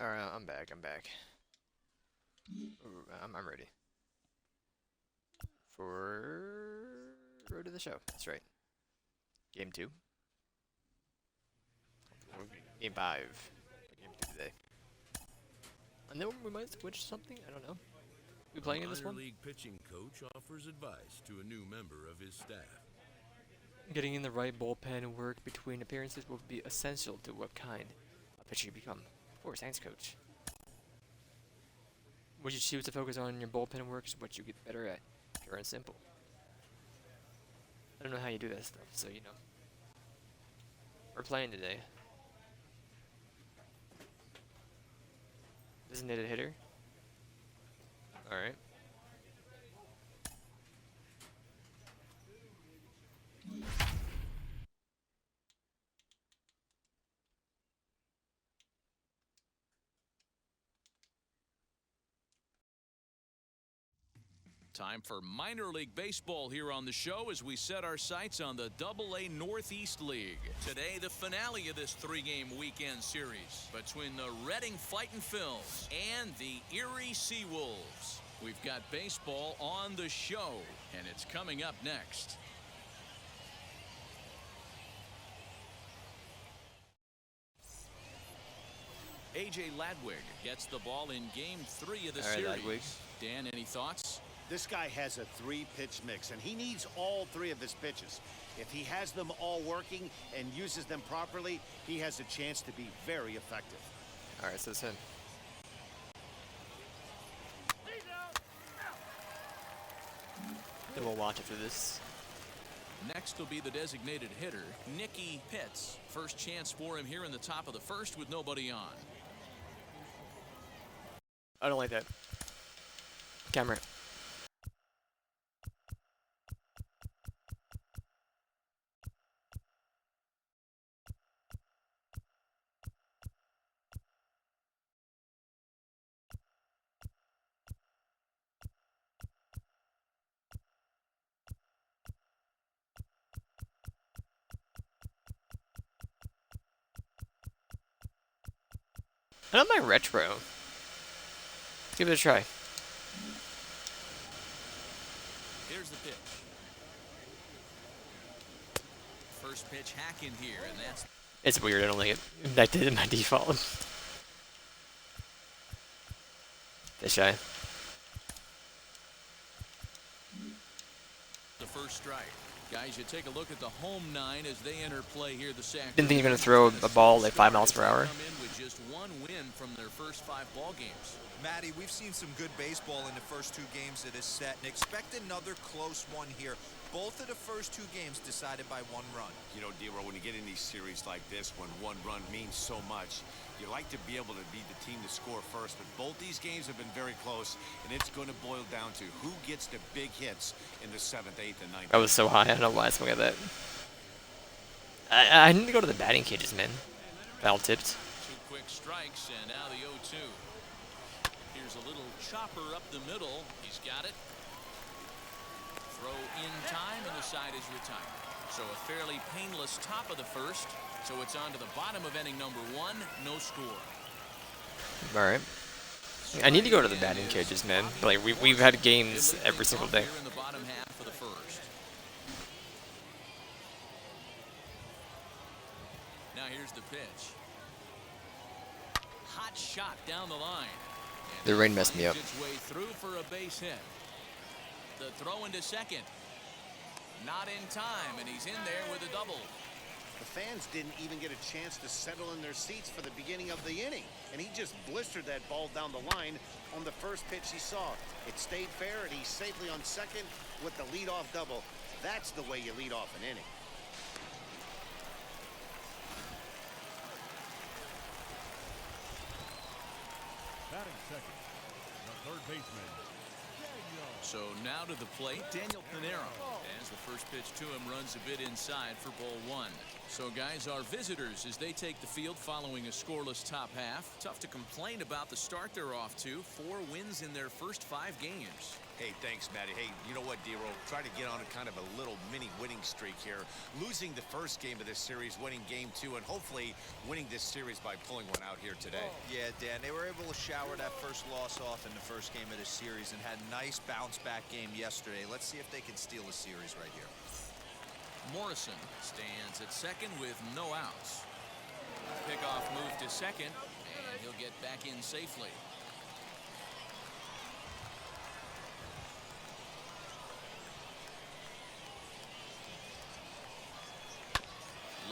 Alright, I'm back. Ooh, I'm ready. For Road to the Show. That's right. Game 2. Game 5. Game 2 today. And then we might switch something? I don't know. We playing in this one? Minor league pitching coach offers advice to a new member of his staff. Getting in the right bullpen work between appearances will be essential to what kind of pitcher you become. Or science coach. What you choose to focus on in your bullpen work is what you get better at. Pure and simple. I don't know how you do that stuff, so you know. We're playing today. Designated hitter. Alright. Time for minor league baseball here on the show as we set our sights on the AA Northeast League. Today, the finale of this three-game weekend series between the Reading Fightin' Phils and the Erie Seawolves. We've got baseball on the show, and it's coming up next. A.J. Ladwig gets the ball in Game 3 of the series. Ladwig. Dan, any thoughts? This guy has a three-pitch mix, and he needs all three of his pitches. If he has them all working and uses them properly, he has a chance to be very effective. Alright, so it's him. Then we'll watch after this. Next will be the designated hitter, Nicky Pitts. First chance for him here in the top of the first with nobody on. I don't like that. Camera. I don't mind retro. Let's give it a try. Here's the pitch. First pitch hack in here, and that's... It's weird, I don't like it. That did my default. This guy. the first strike. Guys, you take a look at the home nine as they enter play here this afternoon. Didn't think you were going to throw a ball like 5 miles per hour. Come in with just one win from their first 5 ball games. Matty, we've seen some good baseball in the first 2 games of this set, and expect another close one here. Both of the first 2 games decided by 1 run. You know, D-Row, when you get in these series like this, when 1 run means so much, you like to be able to be the team to score first. But both these games have been very close, and it's going to boil down to who gets the big hits in the 7th, 8th, and 9th. That was so high. I don't know why I swung at that. I need to go to the batting cages, man. Foul tipped. 2 quick strikes, and now the 0-2. Here's a little chopper up the middle. He's got it. Throw in time, and the side is retired. So a fairly painless top of the first. So it's on to the bottom of inning number 1. No score. All right. I need to go to the batting cages, man. Like we've had games every single day. Here in the bottom half of the first. Now here's the pitch. Hot shot down the line. And The rain messed me up. Its way through for a base hit. The throw into second. Not in time, and he's in there with a double. The fans didn't even get a chance to settle in their seats for the beginning of the inning, and he just blistered that ball down the line on the first pitch he saw. It stayed fair, and he's safely on second with the leadoff double. That's the way you lead off an inning. Batting second, the third baseman, Daniel. So now to the plate, Daniel Pinero. As the first pitch to him runs a bit inside for ball 1. So guys, our visitors as they take the field following a scoreless top half. Tough to complain about the start they're off to. 4 wins in their first 5 games. Hey, thanks, Matty. Hey, you know what, D-Roll? Try to get on a kind of a little mini winning streak here. Losing the first game of this series, winning game 2, and hopefully winning this series by pulling one out here today. Yeah, Dan, they were able to shower that first loss off in the first game of this series and had a nice bounce-back game yesterday. Let's see if they can steal a series right here. Morrison stands at second with no outs. Pickoff move to second, and he'll get back in safely.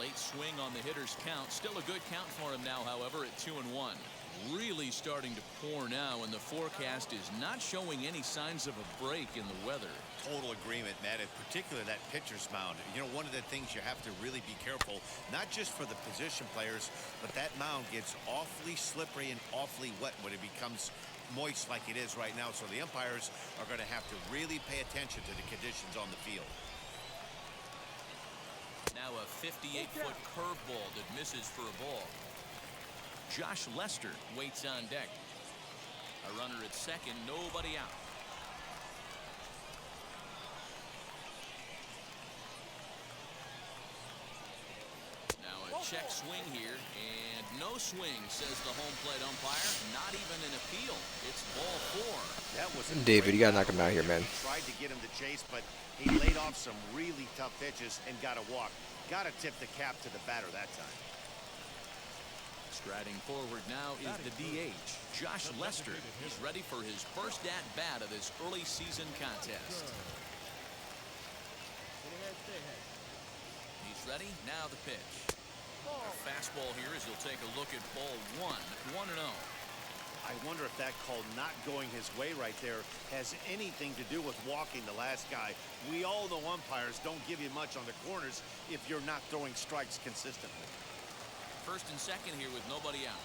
Late swing on the hitter's count. Still a good count for him now, however, at 2-1. Really starting to pour now, and the forecast is not showing any signs of a break in the weather. Total agreement, Matt, in particular that pitcher's mound. You know, one of the things you have to really be careful, not just for the position players, but that mound gets awfully slippery and awfully wet when it becomes moist like it is right now. So the umpires are going to have to really pay attention to the conditions on the field. Now a 58-foot curveball that misses for a ball. Josh Lester waits on deck. A runner at second, nobody out. Now a check swing here, and no swing, says the home plate umpire. Not even an appeal. It's ball 4. That was David, you gotta knock him out here, man. Tried to get him to chase, but he laid off some really tough pitches and got a walk. Got to tip the cap to the batter that time. Striding forward now is the DH, Josh Lester. He's ready for his first at-bat of this early season contest. He's ready. Now the pitch. A fastball here as he'll take a look at ball 1, 1-0. I wonder if that call not going his way right there has anything to do with walking the last guy. We all know umpires don't give you much on the corners if you're not throwing strikes consistently. First and second here with nobody out.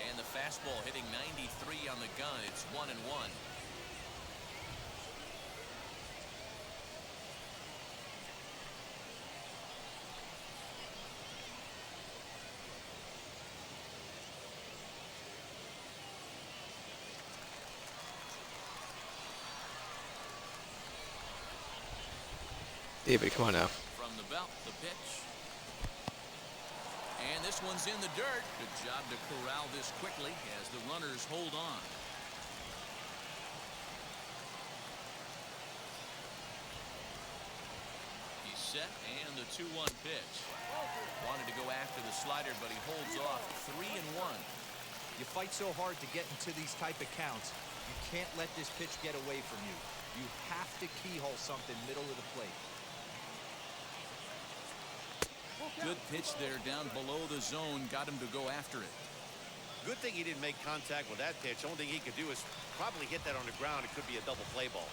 And the fastball hitting 93 on the gun. It's 1-1. David, come on now. From the belt, the pitch. And this one's in the dirt. Good job to corral this quickly as the runners hold on. He's set, and the 2-1 pitch. Wanted to go after the slider, but he holds off. 3-1. You fight so hard to get into these type of counts. You can't let this pitch get away from you. You have to keyhole something middle of the plate. Good pitch there down below the zone. Got him to go after it. Good thing he didn't make contact with that pitch. Only thing he could do is probably hit that on the ground. It could be a double play ball.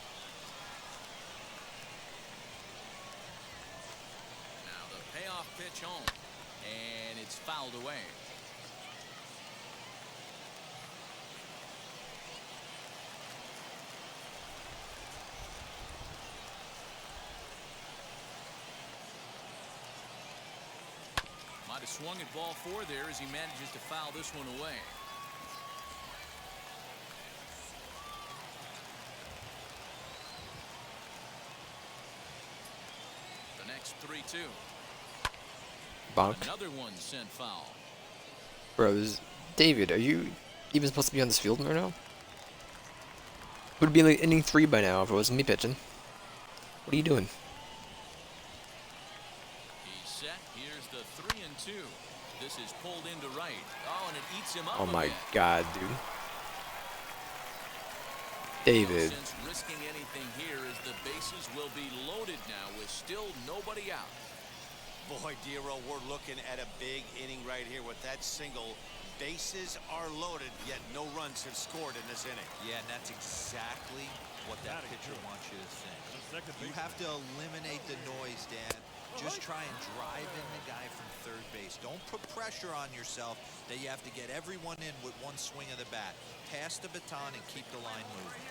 Now the payoff pitch home. And it's fouled away. Might have swung at ball 4 there as he manages to foul this one away. The next 3-2. Bonk. Another one sent foul. Bros, David, are you even supposed to be on this field right now? Would be like inning 3 by now if it wasn't me pitching. What are you doing? He's set. Here's the 3-2. This is pulled into right. Oh, and it eats him up. Oh my a bit. god, dude. David. No sense risking anything here as the bases will be loaded now with still nobody out. Boy, Dero, we're looking at a big inning right here with that single. Bases are loaded, yet no runs have scored in this inning. Yeah, and that's exactly what that pitcher wants you to think. You have to eliminate the noise, Dan. Just try and drive in the guy from third base. Don't put pressure on yourself that you have to get everyone in with one swing of the bat. Pass the baton and keep the line moving.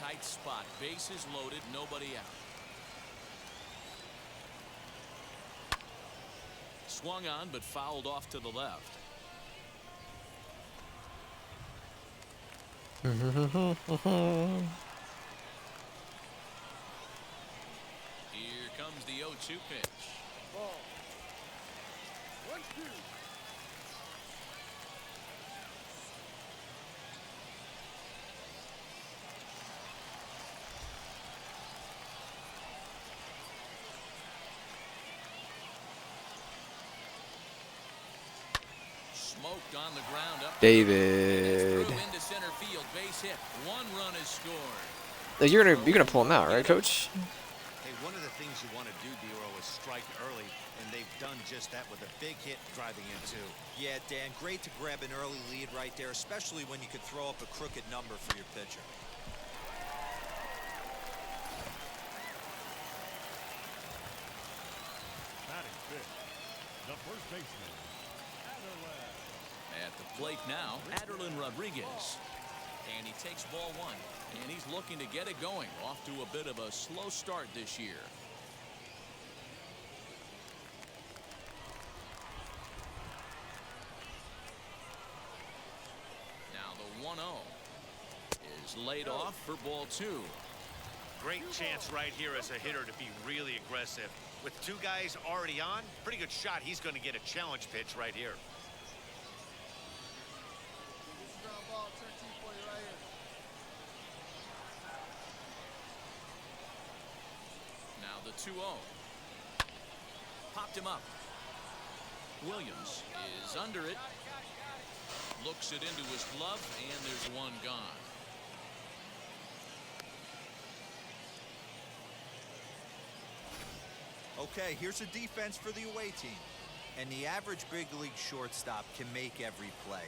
Tight spot. Bases loaded. Nobody out. Swung on, but fouled off to the left. Here comes the 0-2 pitch. Ball. 1-2. Smoked on the ground up. David. Through into center field, base hit. 1 run is scored. You're gonna pull him out, right, Coach? Hey, one of the things you want to do, Dero, is strike early, and they've done just that with a big hit driving in two. Yeah, Dan, great to grab an early lead right there, especially when you could throw up a crooked number for your pitcher. Batting fifth. The first baseman. Adelaide. At the plate now, Aderlin Rodriguez. And he takes ball 1. And he's looking to get it going. Off to a bit of a slow start this year. Now the 1-0 is laid off for ball 2. Great chance right here as a hitter to be really aggressive. With 2 guys already on, pretty good shot. He's going to get a challenge pitch right here. Now the 2-0. Popped him up. Williams is under it. Looks it into his glove, and there's 1 gone. Okay, here's a defense for the away team. And the average big league shortstop can make every play.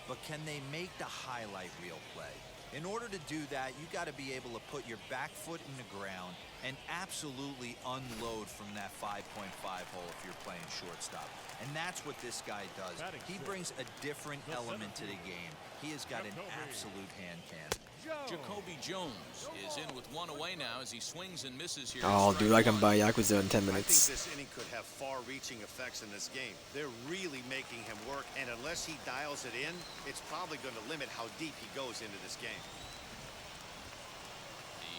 But can they make the highlight reel play? In order to do that, you got to be able to put your back foot in the ground and absolutely unload from that 5.5 hole if you're playing shortstop. And that's what this guy does. He brings a different element to the game. He has got an absolute hand cannon. Jacoby Jones is in with 1 away now as he swings and misses here. Oh, dude, I can buy Yakuza in 10 I think minutes. this inning could have far-reaching effects in this game. They're really making him work, and unless he dials it in, it's probably going to limit how deep he goes into this game.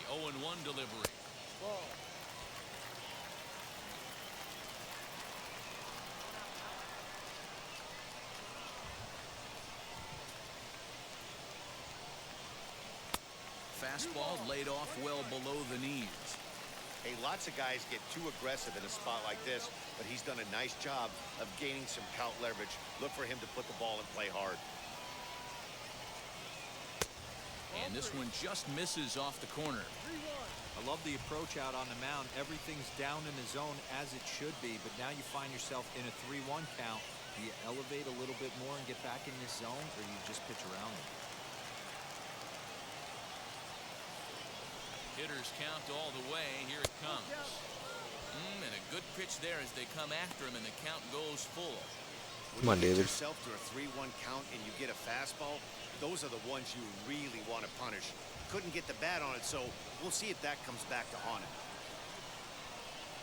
The 0-1 delivery. Ball. Fastball laid off well below the knees. Hey, lots of guys get too aggressive in a spot like this, but he's done a nice job of gaining some count leverage. Look for him to put the ball and play hard. And this one just misses off the corner. I love the approach out on the mound. Everything's down in the zone as it should be, but now you find yourself in a 3-1 count. Do you elevate a little bit more and get back in this zone, or do you just pitch around it? Hitters count all the way. Here it comes. And a good pitch there as they come after him, and the count goes full. Come on, When you David. get yourself to a 3-1 count and you get a fastball, those are the ones you really want to punish. Couldn't get the bat on it, so we'll see if that comes back to haunt him.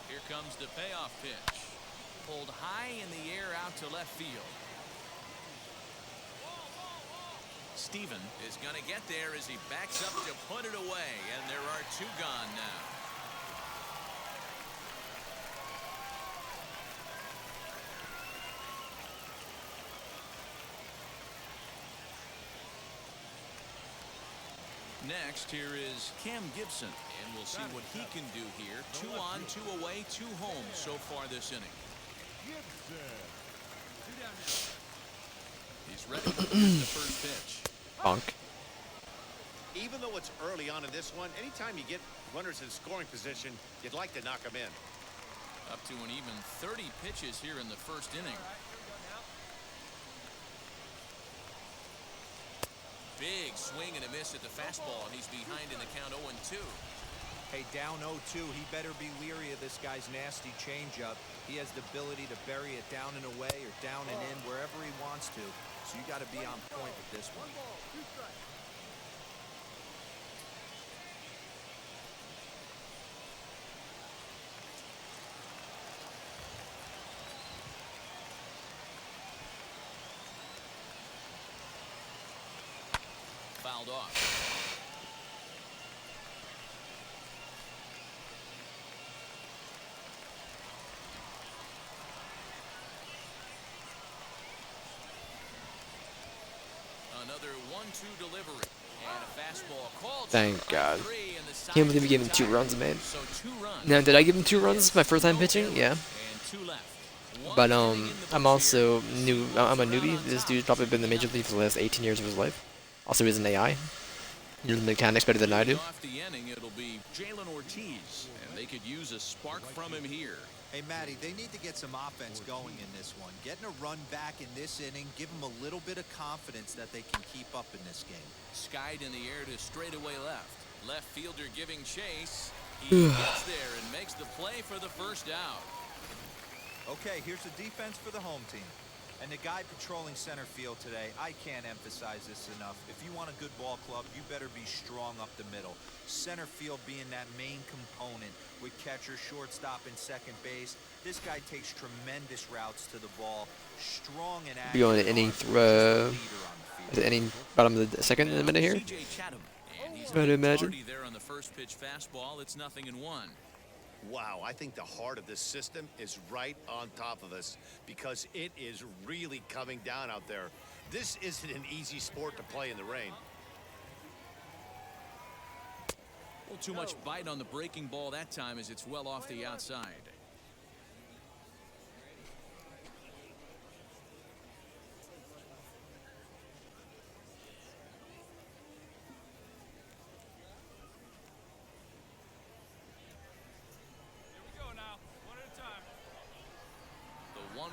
Here comes the payoff pitch. Pulled high in the air out to left field. Steven is going to get there as he backs up to put it away, and there are 2 gone now. Next, here is Cam Gibson, and we'll see what he can do here. 2 on, 2 away, 2 home so far this inning. Gibson. He's ready to hit the first pitch. Bonk. Even though it's early on in this one, anytime you get runners in scoring position, you'd like to knock them in. Up to an even 30 pitches here in the first inning. Big swing and a miss at the fastball, and he's behind in the count 0-2. Hey, down 0-2, he better be leery of this guy's nasty changeup. He has the ability to bury it down and away or down and in wherever he wants to. So you got to be on point with this one. Foul fouled off. Another 1-2 delivery. And a fastball called. Thank God. 3 in the side. Can't believe we gave him 2 runs, man. So 2 runs. Now, did I give him 2 runs my first time pitching? Yeah. And 2 left. But I'm also new. I'm a newbie. This dude's probably been in the major league for the last 18 years of his life. Also, he's an AI. You know the mechanics better than I do. Off the inning, it'll be Jalen Ortiz, and they could use a spark from him here. Hey, Matty, they need to get some offense going in this one. Getting a run back in this inning, give them a little bit of confidence that they can keep up in this game. Skied in the air to straightaway left. Left fielder giving chase. He gets there and makes the play for the first out. Okay, here's the defense for the home team. And the guy patrolling center field today, I can't emphasize this enough. If you want a good ball club, you better be strong up the middle. Center field being that main component with catcher, shortstop, and second base. This guy takes tremendous routes to the ball. Strong and accurate. Be on an inning, inning bottom of the second in a minute here. I'd imagine. There on the first pitch fastball, it's 0-1. Wow, I think the heart of this system is right on top of us because it is really coming down out there. This isn't an easy sport to play in the rain. A little too much bite on the breaking ball that time as it's well off the outside. The 1-1.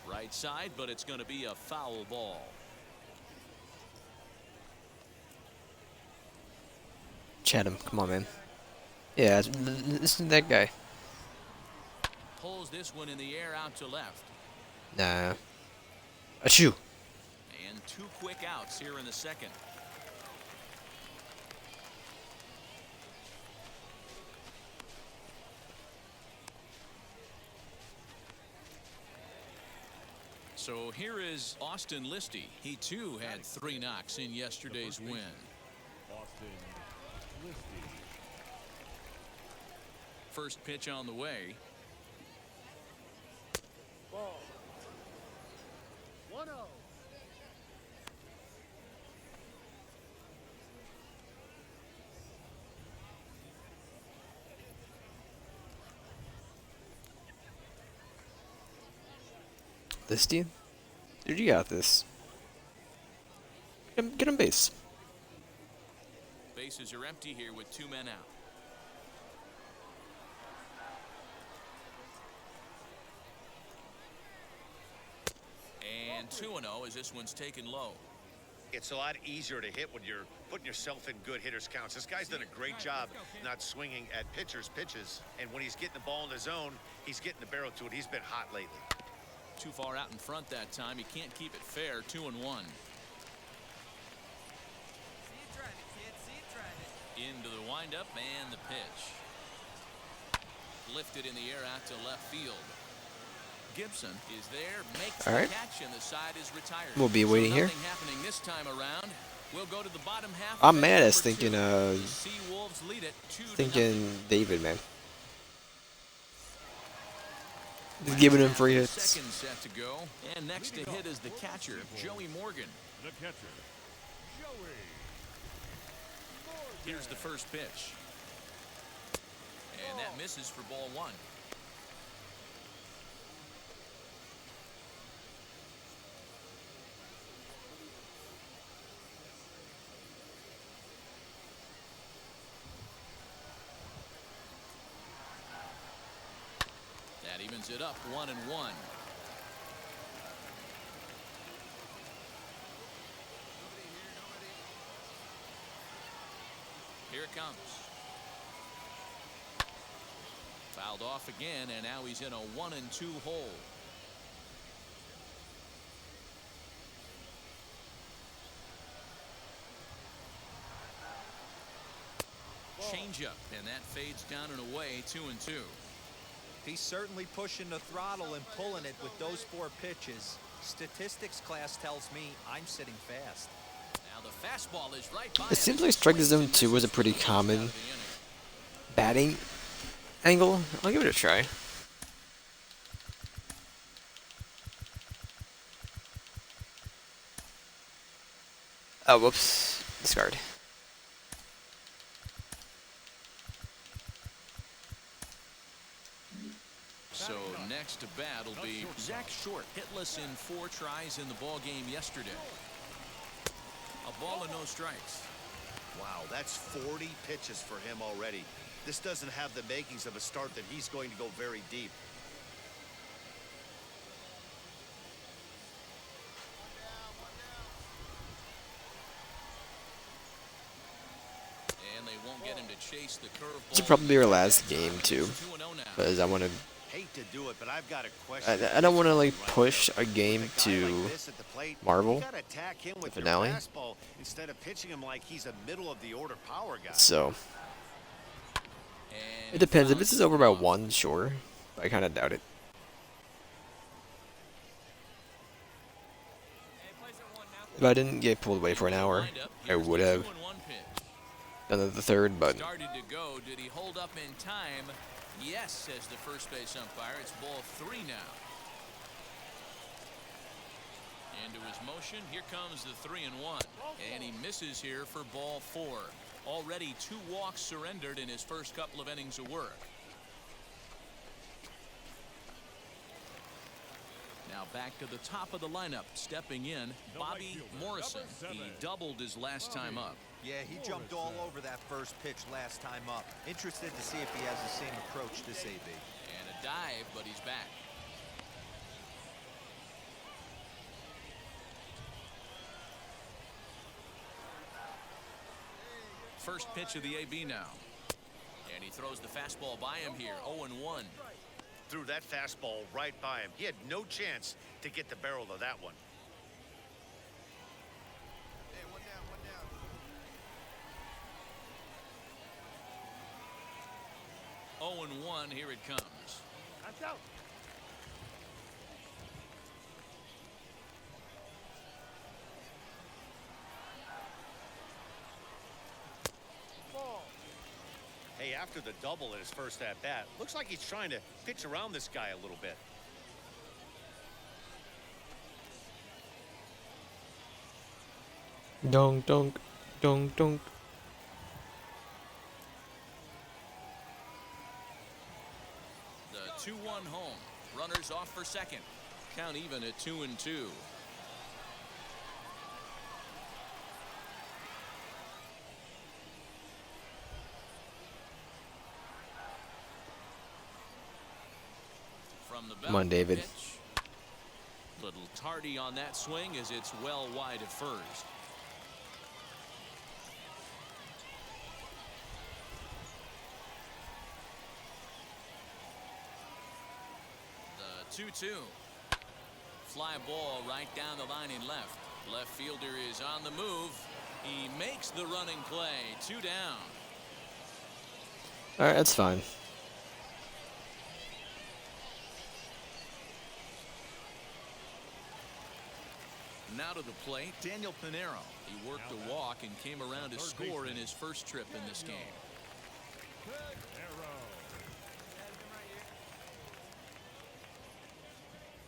Right side, but it's going to be a foul ball. Chatham, come on, man. Yeah, this is that guy. Pulls this one in the air out to left. Nah. Achoo. And 2 quick outs here in the second. So here is Austin Listy. He too had 3 knocks in yesterday's win. Austin Listy. First pitch on the way. Ball. 1-0. Listy? Dude, you got this. Get him base. Bases are empty here with 2 men out. And 2-0 as this one's taken low. It's a lot easier to hit when you're putting yourself in good hitters' counts. This guy's done a great job not swinging at pitchers' pitches. And when he's getting the ball in the zone, he's getting the barrel to it. He's been hot lately. Too far out in front that time. He can't keep it fair. 2-1. Into the windup and the pitch. Lifted in the air out to left field. Gibson is there, makes All right. the catch, and the side is retired. We'll be waiting here. Nothing happening this time around. We'll go to the bottom half. I'm mad at thinking, Seawolves lead it 2-0. thinking David, man. Just giving him free hits. Second set to go, and next to hit is the catcher, Joey Morgan. The catcher, Joey. Here's the first pitch. And that misses for ball 1. That evens it up 1-1. Here it comes. Fouled off again, and now he's in a 1-2 hole. changeup, and that fades down and away, 2-2. He's certainly pushing the throttle and pulling it with those 4 pitches. Statistics class tells me I'm sitting fast. Now the fastball is right by It seems like strike zone 2 was a pretty common batting angle. I'll give it a try. Oh, whoops. Discard. So next to bat will be Zach Short, hitless in 4 tries in the ball game yesterday. A ball and no strikes. Wow, that's 40 pitches for him already. This doesn't have the makings of a start that he's going to go very deep. And they won't get him to chase the curveball. This will probably be our last game too, 2-0 now. because I want to. Hate to do it, but I've got a question. I don't want to like push a game to Marvel, You gotta attack him with the your finale. fastball instead of pitching him like he's a middle of the order power guy. So And it depends. If fouls this is the over by ball. 1, sure. But I kind of doubt it. If I didn't get pulled away for an hour, I would have 2-1 pitch. done the 3rd, but Started to go. Did he hold up in time? Yes, says the first base umpire. It's ball 3 now. Into his motion. Here comes the 3-1. And he misses here for ball 4. Already 2 walks surrendered in his first couple of innings of work. Now back to the top of the lineup. Stepping in, Bobby Morrison. He doubled his last time up. Yeah, he jumped all over that first pitch last time up. Interested to see if he has the same approach this AB. And a dive, but he's back. First pitch of the AB now. And he throws the fastball by him here. 0-1. Threw that fastball right by him. He had no chance to get the barrel of that one. 0-1. Here it comes. That's out. Ball. Hey, after the double in his first at bat, looks like he's trying to pitch around this guy a little bit. donk, donk, donk, donk. The 2-1 home. Runners off for second. Count even at 2-2. From the Come on, David. pitch. Little tardy on that swing as it's well wide at first. The 2-2. Fly ball right down the line in left. Left fielder is on the move. He makes the running play. 2 down. Alright, that's fine. Now to the plate, Daniel Pinero. He worked a walk and came around to score in his first trip in this game. Arrow.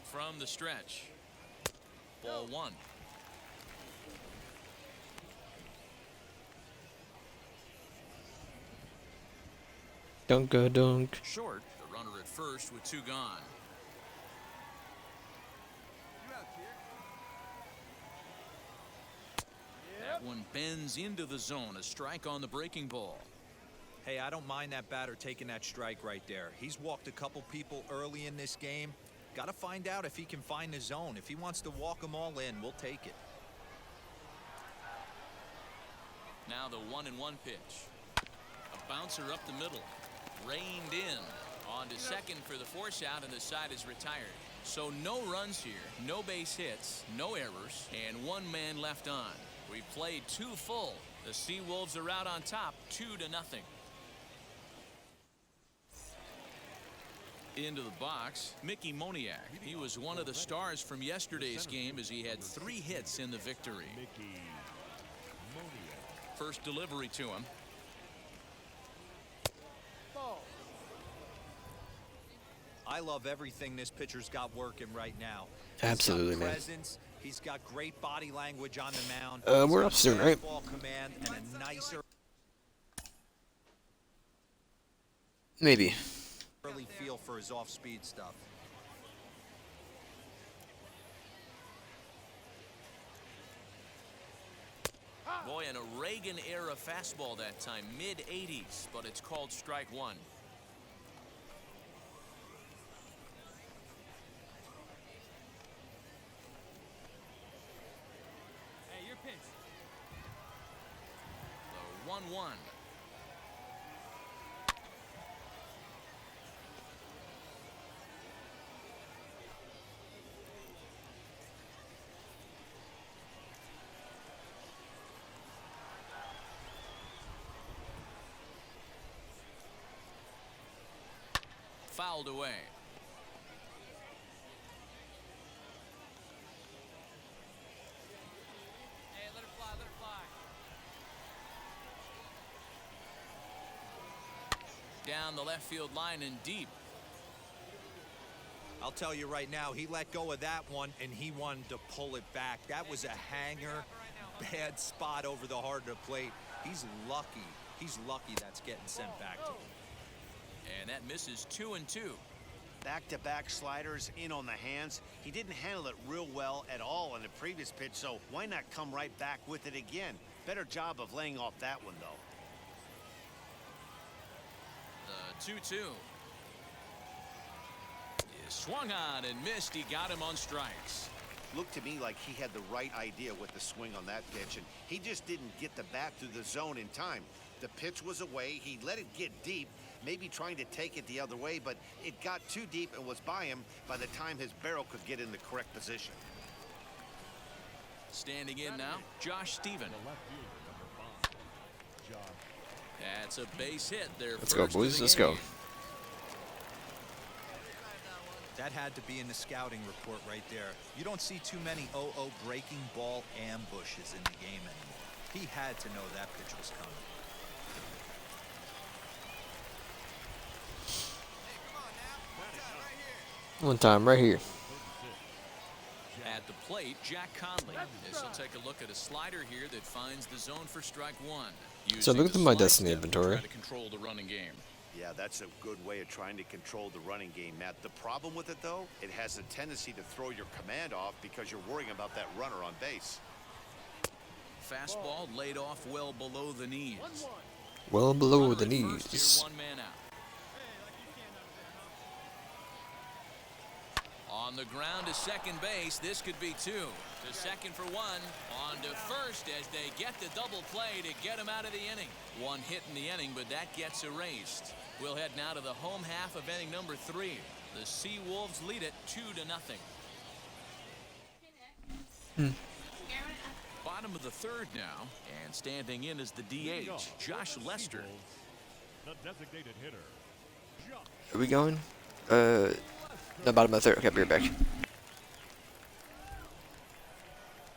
From the stretch. Ball 1. Dunka dunk. Short, the runner at first with 2 gone. That one bends into the zone. A strike on the breaking ball. Hey, I don't mind that batter taking that strike right there. He's walked a couple people early in this game. Got to find out if he can find the zone. If he wants to walk them all in, we'll take it. Now the 1-1 pitch. A bouncer up the middle. Reined in. On to second for the force out, and the side is retired. So no runs here, no base hits, no errors, and 1 man left on. We played 2 full. The Seawolves are out on top, 2-0. Into the box, Mickey Moniak. He was one of the stars from yesterday's game as he had 3 hits in the victory. First delivery to him. Ball. I love everything this pitcher's got working right now. Absolutely, man. Presence. He's got great body language on the mound. We're up soon, right? Ball command and a nicer Maybe. early feel for his off-speed stuff. Boy, in a Reagan-era fastball that time, mid-80s, but it's called strike 1. Hey, your pitch. The 1-1. Fouled away. Hey, let it fly, let it fly. Down the left field line and deep. I'll tell you right now, he let go of that one, and he wanted to pull it back. That was a hanger, bad spot over the heart of the plate. He's lucky. He's lucky that's getting sent back to him. And that misses 2-2. Back-to-back sliders in on the hands. He didn't handle it real well at all in the previous pitch, so why not come right back with it again? Better job of laying off that one, though. The 2-2. He swung on and missed. He got him on strikes. Looked to me like he had the right idea with the swing on that pitch, and he just didn't get the bat through the zone in time. The pitch was away. He let it get deep, maybe trying to take it the other way, but it got too deep and was by him by the time his barrel could get in the correct position. Standing in now, Josh Stephen. That's a base hit there. Let's go, boys. Let's go. That had to be in the scouting report right there. You don't see too many 0-0 breaking ball ambushes in the game anymore. He had to know that pitch was coming. One time, right here. At the plate, Jack Conley. This will take a look at a slider here that finds the zone for strike 1. So look at my Destiny Using the slide inventory. step to try to control the running game. Yeah, that's a good way of trying to control the running game, Matt. The problem with it, though, it has a tendency to throw your command off because you're worrying about that runner on base. Fastball laid off well below the knees. Well below the Runner at first, knees. here, 1 man out. On the ground to second base, this could be 2. To second for 1. On to first as they get the double play to get him out of the inning. 1 hit in the inning, but that gets erased. We'll head now to the home half of inning number 3. The Sea Wolves lead it 2-0. Bottom of the 3rd now, and standing in is the DH, Josh Lester. The designated hitter. Are we going? No, bottom of the 3rd. Okay, I'll be right back.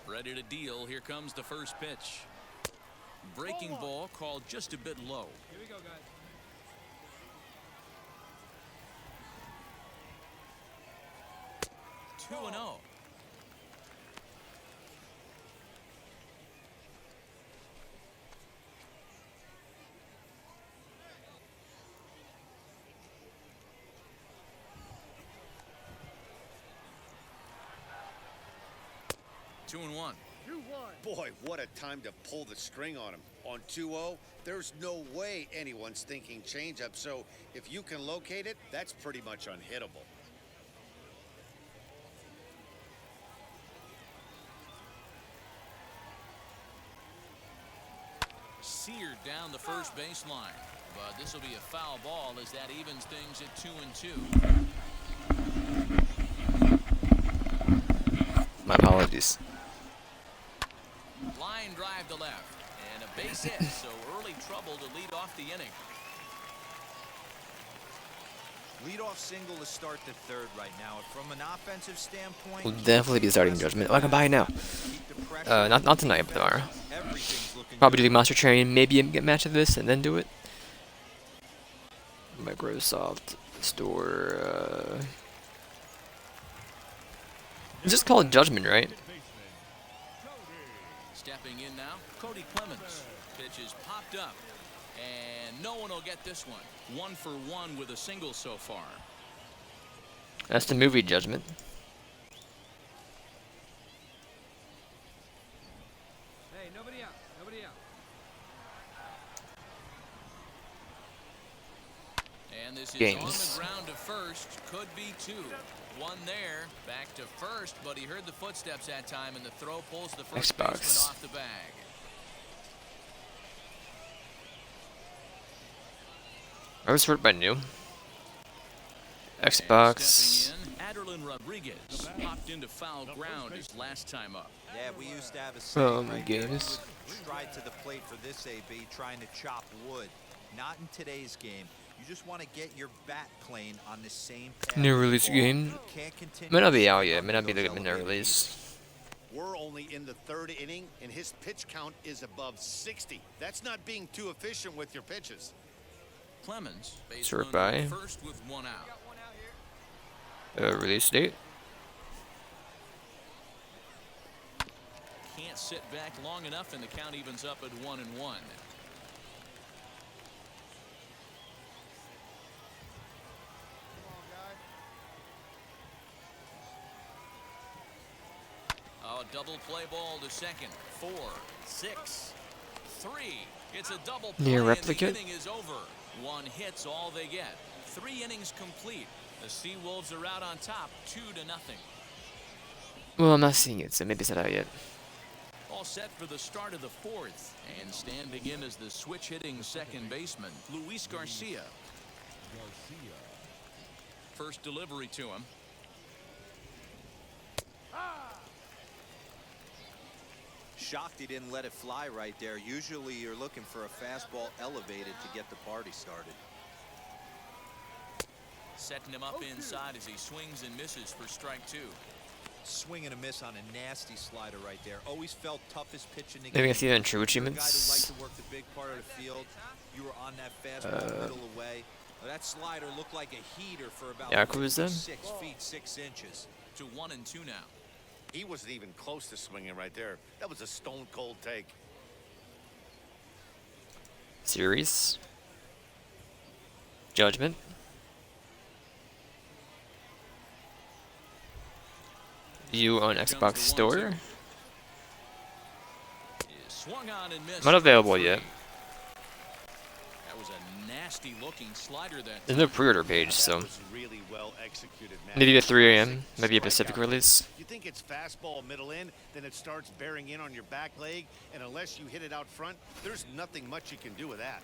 Ready to deal. Here comes the first pitch. Breaking ball called just a bit low. Here we go, guys. Two and 0. Two and 1. 2-1. Boy, what a time to pull the string on him. On 2-0, there's no way anyone's thinking changeup, so if you can locate it, that's pretty much unhittable. Seared down the first baseline, but this will be a foul ball as that evens things at 2 and 2. My apologies. Line drive to left and a base hit, so early trouble to lead off the inning. Leadoff single to start the third right now. From an offensive standpoint, Will definitely be starting Judgment. Oh, I can buy it now. keep the pressure Not tonight, but tomorrow. Everything's looking Probably do good. the Monster Train, maybe get a match of this, and then do it. Microsoft Store. It's just called Judgment, right? Stepping in now, Cody Clemens. Pitch is popped up. And no one will get this one. 1 for 1 with a single so far. That's the movie Judgment. Hey, nobody out. Nobody out. And this is Games. on the ground to first. Could be 2. 1 there. Back to first, but he heard the footsteps that time, and the throw pulls the first Xbox. baseman off the bag. I was hurt by new. And Xbox. stepping in, Aderlin Rodriguez popped into foul ground his last time up. Yeah, we used to have a saying right there, games. you would stride to the plate for this AB, trying to chop wood. Not in today's game. You just want to get your bat plane on the same path. New as the release ball. game. You can't continue May not to be out slip yet. under May not be those the midnight elevated release. We're only in the 3rd inning, and his pitch count is above 60. That's not being too efficient with your pitches. Clemens, Short baseman by. on first with 1 out. Got one out here. Release date. Can't sit back long enough, and the count evens up at 1-1. Oh, double play ball to second. 4, 6, 3. It's a double play, Near and replicate. the inning is over. 1 hit's all they get. 3 innings complete. The Seawolves are out on top, 2-0. Well, I'm not seeing it, so maybe it's not out yet. All set for the start of the 4th. And standing in as the switch-hitting second baseman, Luis Garcia. First delivery to him. Shocked he didn't let it fly right there. Usually you're looking for a fastball elevated to get the party started. Setting him up inside as he swings and misses for strike 2. Swing and a miss on a nasty slider right there. Always felt toughest pitch in the Maybe I game. can see that in true You're a guy who achievements. likes to work the big part of the field. You were on that fastball middle away. That slider looked like a heater for about Yakuza? 6 feet 6 inches. To 1-2 now. He wasn't even close to swinging right there. That was a stone-cold take. Series. Judgment. View on Xbox Store. Is swung on and missed. Not available for 3. yet. That was a nasty-looking slider that There's no pre-order page, That so was really well executed, man. maybe at 3 a.m. Maybe a Strikeout. Pacific release. You think it's fastball middle in, then it starts bearing in on your back leg, and unless you hit it out front, there's nothing much you can do with that.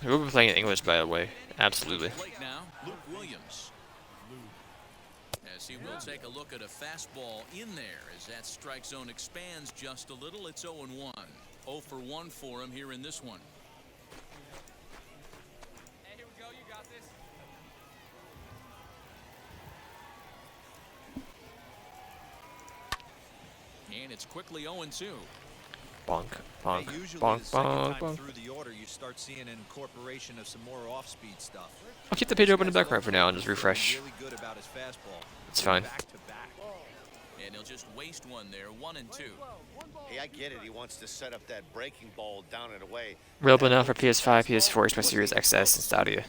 We'll be playing in English, by the way. Absolutely. Plate now, Luke Williams. As he will take a look at a fastball in there as that strike zone expands just a little. It's 0-1. 0 for 1 for him here in this one. Hey, here we go. You got this. And it's quickly 0-2. Bonk, bonk, Hey, usually bonk, the second bonk, time bonk. through the order, you start seeing an incorporation of some more off-speed stuff. I'll keep the page open in the background for now and just refresh. Really good about his fastball. It's fine. Back to back. And he'll just waste one there. 1-2. Hey, I get it. He wants to set up that breaking ball down and away. Available now for PS5, PS4, Xbox Series XS, and Stadia.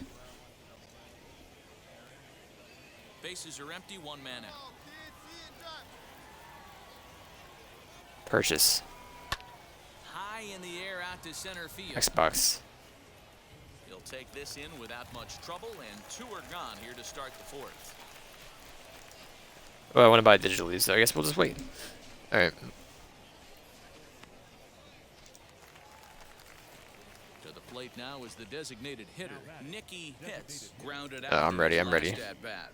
Bases are empty. 1 man out. Purchase. High in the air out to center field. Xbox. He'll take this in without much trouble, and 2 are gone here to start the 4th. Well, I want to buy it digitally, so I guess we'll just wait. Alright. To the plate now is the designated hitter, Nicky Pitts. Grounded out. I'm ready, in his I'm ready. last at-bat.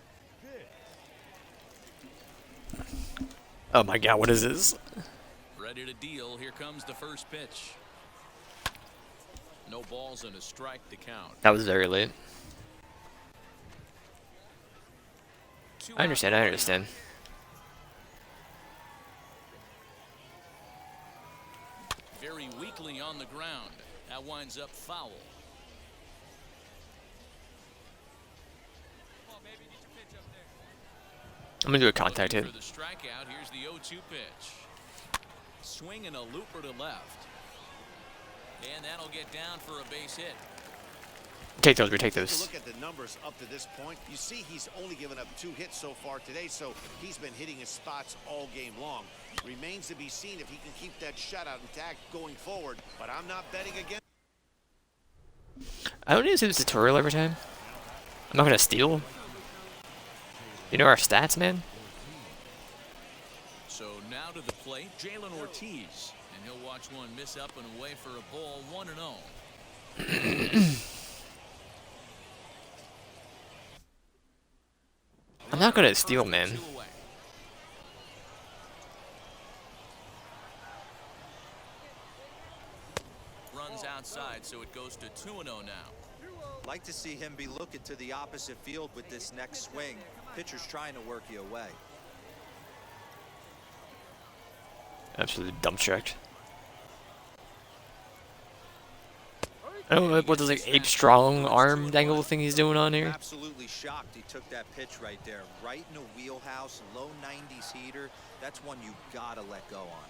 Oh my god, what is this? Ready to deal. Here comes the first pitch. No balls and a strike to count. That was very late. I understand. I understand. Very weakly on the ground. That winds up foul. Come on, baby, get your pitch up there. I'm gonna do a contact hit. For the strikeout, here's the 0-2 pitch. Swing and a looper to left. And that'll get down for a base hit. Take those. We take Take a those. look at the numbers up to this point. You see he's only given up 2 hits so far today, so he's been hitting his spots all game long. Remains to be seen if he can keep that shutout intact going forward, but I'm not betting against. I don't need to see this tutorial every time. I'm not gonna steal. You know our stats, man. So now to the plate, Jalen Ortiz. And he'll watch one miss up and away for a ball, 1-0. I'm not gonna steal, man. Runs outside, so it goes to 2-0 now. Like to see him be looking to the opposite field with this next swing. Pitcher's trying to work you away. Absolutely dump checked. I don't know what this like ape strong arm dangle thing he's doing on here. Absolutely shocked he took that pitch right there. Right in a wheelhouse, low 90s heater. That's one you gotta let go on.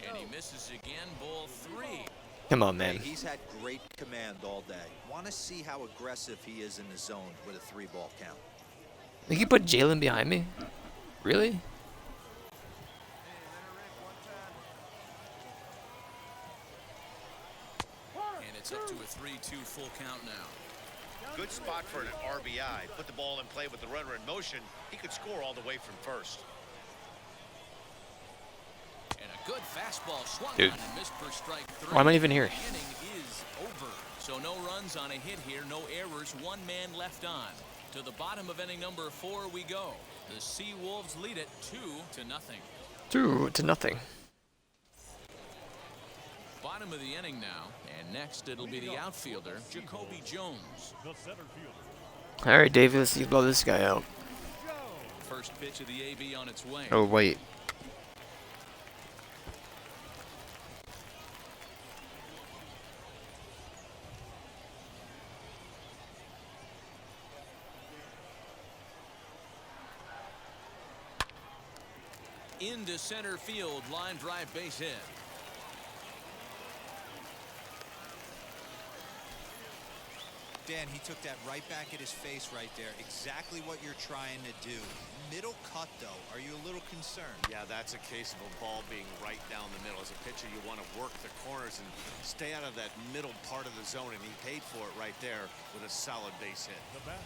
And he misses again, ball 3. Come on, man. Hey, he's had great command all day. Want to see how aggressive he is in the zone with a 3-ball count. Think you put Jalen behind me? Really? And it's up to a 3-2 full count now. Good spot for an RBI. Put the ball in play with the runner in motion. He could score all the way from first. And a good fastball swung Dude. on and missed for strike 3. Why am I even here? The inning is over. So no runs on a hit here, no errors, 1 man left on. To the bottom of inning number 4 we go. The Seawolves lead it 2-0. 2-0. Bottom of the inning now, and next it'll be the outfielder, Jacoby Jones. The center fielder. All right, Davis, you blow this guy out. First pitch of the AB on its way. Oh wait. Into center field, line drive base hit. Dan, he took that right back at his face right there. Exactly what you're trying to do. Middle cut, though. Are you a little concerned? Yeah, that's a case of a ball being right down the middle. As a pitcher, you want to work the corners and stay out of that middle part of the zone, and he paid for it right there with a solid base hit. The bat,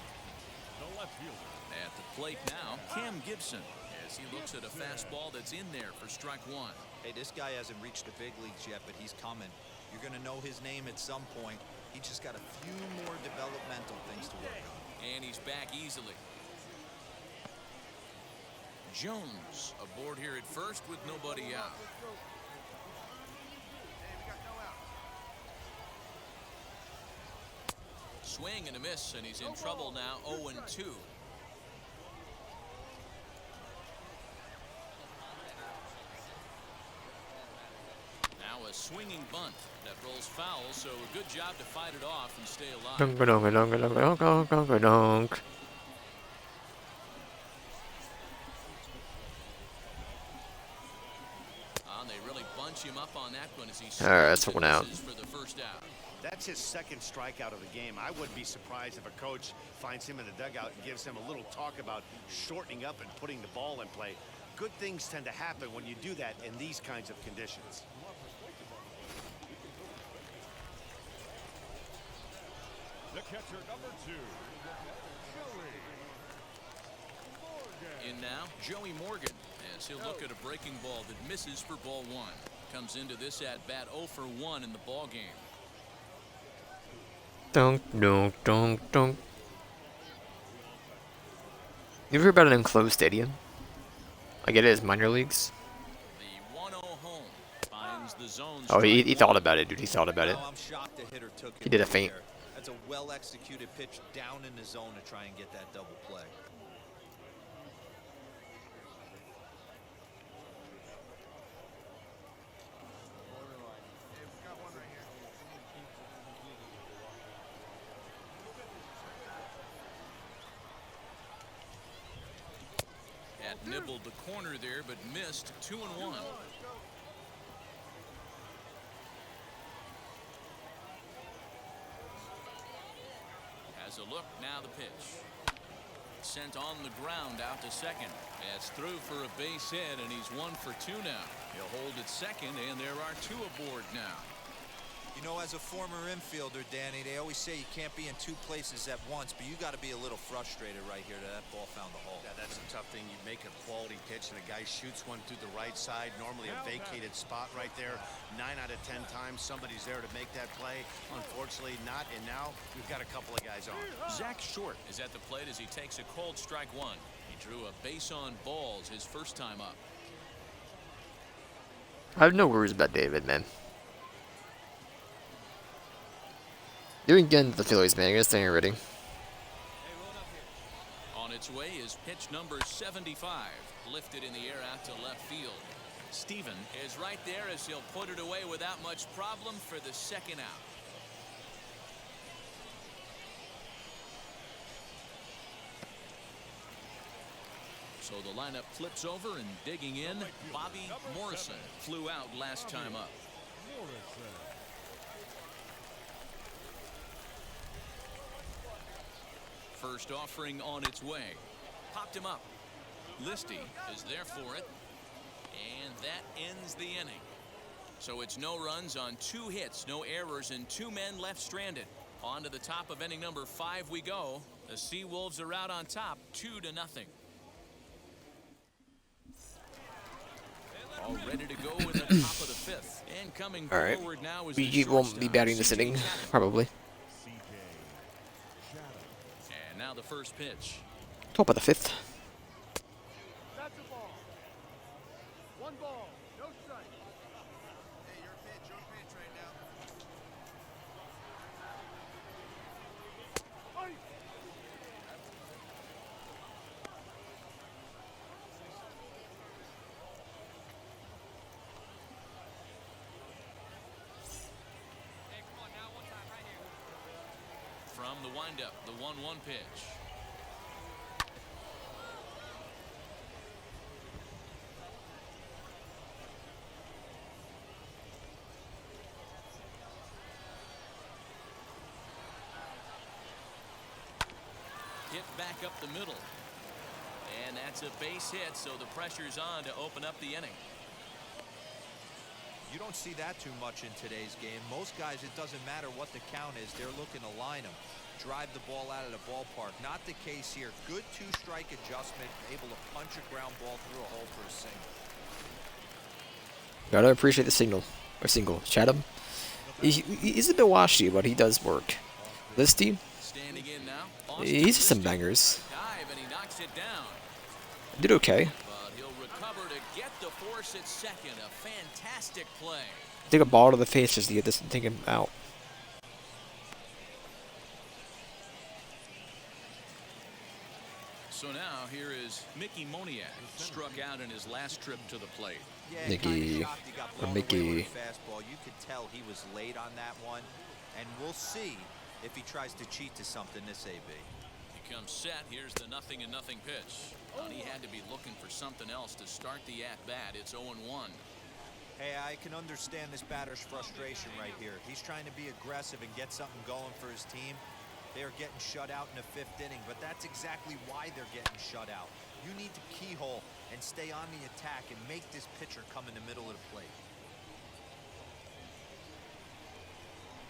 the left fielder. At the plate now, Cam Gibson, as he looks at a fastball that's in there for strike 1. Hey, this guy hasn't reached the big leagues yet, but he's coming. You're going to know his name at some point. He just got a few more developmental things to work on. And he's back easily. Jones aboard here at first with nobody out. Swing and a miss, and he's in trouble now, 0-2. Now a swinging bunt that rolls foul, so a good job to fight it off and stay alive. Dunk. They really bunch him up on that one as he All right, that's one out. For the first out. That's his second strikeout of the game. I wouldn't be surprised if a coach finds him in the dugout and gives him a little talk about shortening up and putting the ball in play. Good things tend to happen when you do that in these kinds of conditions. The catcher, number 2, Joey Morgan. In now, Joey Morgan, as he'll look at a breaking ball that misses for ball 1. Comes into this at bat 0 for 1 in the ball game. Dunk. You ever heard about an enclosed stadium? Like it is minor leagues. The 1-0 home finds the zone. Oh, he thought about it, dude. He thought about it. Now I'm shocked the hitter took it. He did a right feint. there. That's a well-executed pitch down in the zone to try and get that double play. nibbled the corner there, but missed 2-1. Has a look, now the pitch. Sent on the ground out to second. It's through for a base hit, and he's 1 for 2 now. He'll hold at second, and there are 2 aboard now. You know, as a former infielder, Danny, they always say you can't be in 2 places at once, but you got to be a little frustrated right here that that ball found the hole. Yeah, that's a tough thing. You make a quality pitch and a guy shoots one through the right side, normally a vacated spot right there. 9 out of 10 times somebody's there to make that play. Unfortunately not, and now we've got a couple of guys on. Zach Short is at the plate as he takes a cold strike 1. He drew a base on balls his first time up. I have no worries about David, man. Doing again to the Phillies, man. I gotta stay ready. On its way is pitch number 75, lifted in the air out to left field. Steven is right there as he'll put it away without much problem for the second out. So the lineup flips over, and digging in, Bobby Morrison flew out last time up. First offering on its way. Popped him up. Listy is there for it. And that ends the inning. So it's no runs on 2 hits, no errors, and 2 men left stranded. On to the top of inning number 5 we go. The Seawolves are out on top, 2-0. All ready to go in the top of the 5th. And coming forward now is we won't be batting this inning, probably. And now the first pitch. Top of the 5th. That's a ball. 1 ball, no strike. Hey, your pitch right now. Hey, come on now, one time right here. From the windup, the 1-1 pitch. Hit back up the middle. And that's a base hit, so the pressure's on to open up the inning. You don't see that too much in today's game. Most guys, it doesn't matter what the count is. They're looking to line them, drive the ball out of the ballpark. Not the case here. Good 2-strike adjustment, able to punch a ground ball through a hole for a single. Gotta appreciate the single. Chatham. He's a bit washy, but he does work. Listy. Standing in now. He's some bangers. Dive, and he knocks it down. Did okay. But he'll recover to get the force at second. A fantastic play. Take a ball to the face just to get this and take him out. So now here is Mickey Moniak, struck out in his last trip to the plate. Yeah, Mickey. shocked he got Or blown Mickey. away with a fastball. You could tell he was late on that one, and we'll see if he tries to cheat to something this AB. He comes set. Here's the 0-0 pitch. Well, he had to be looking for something else to start the at-bat. It's 0-1. Hey, I can understand this batter's frustration right here. He's trying to be aggressive and get something going for his team. They are getting shut out in the 5th inning, but that's exactly why they're getting shut out. You need to keyhole and stay on the attack and make this pitcher come in the middle of the plate.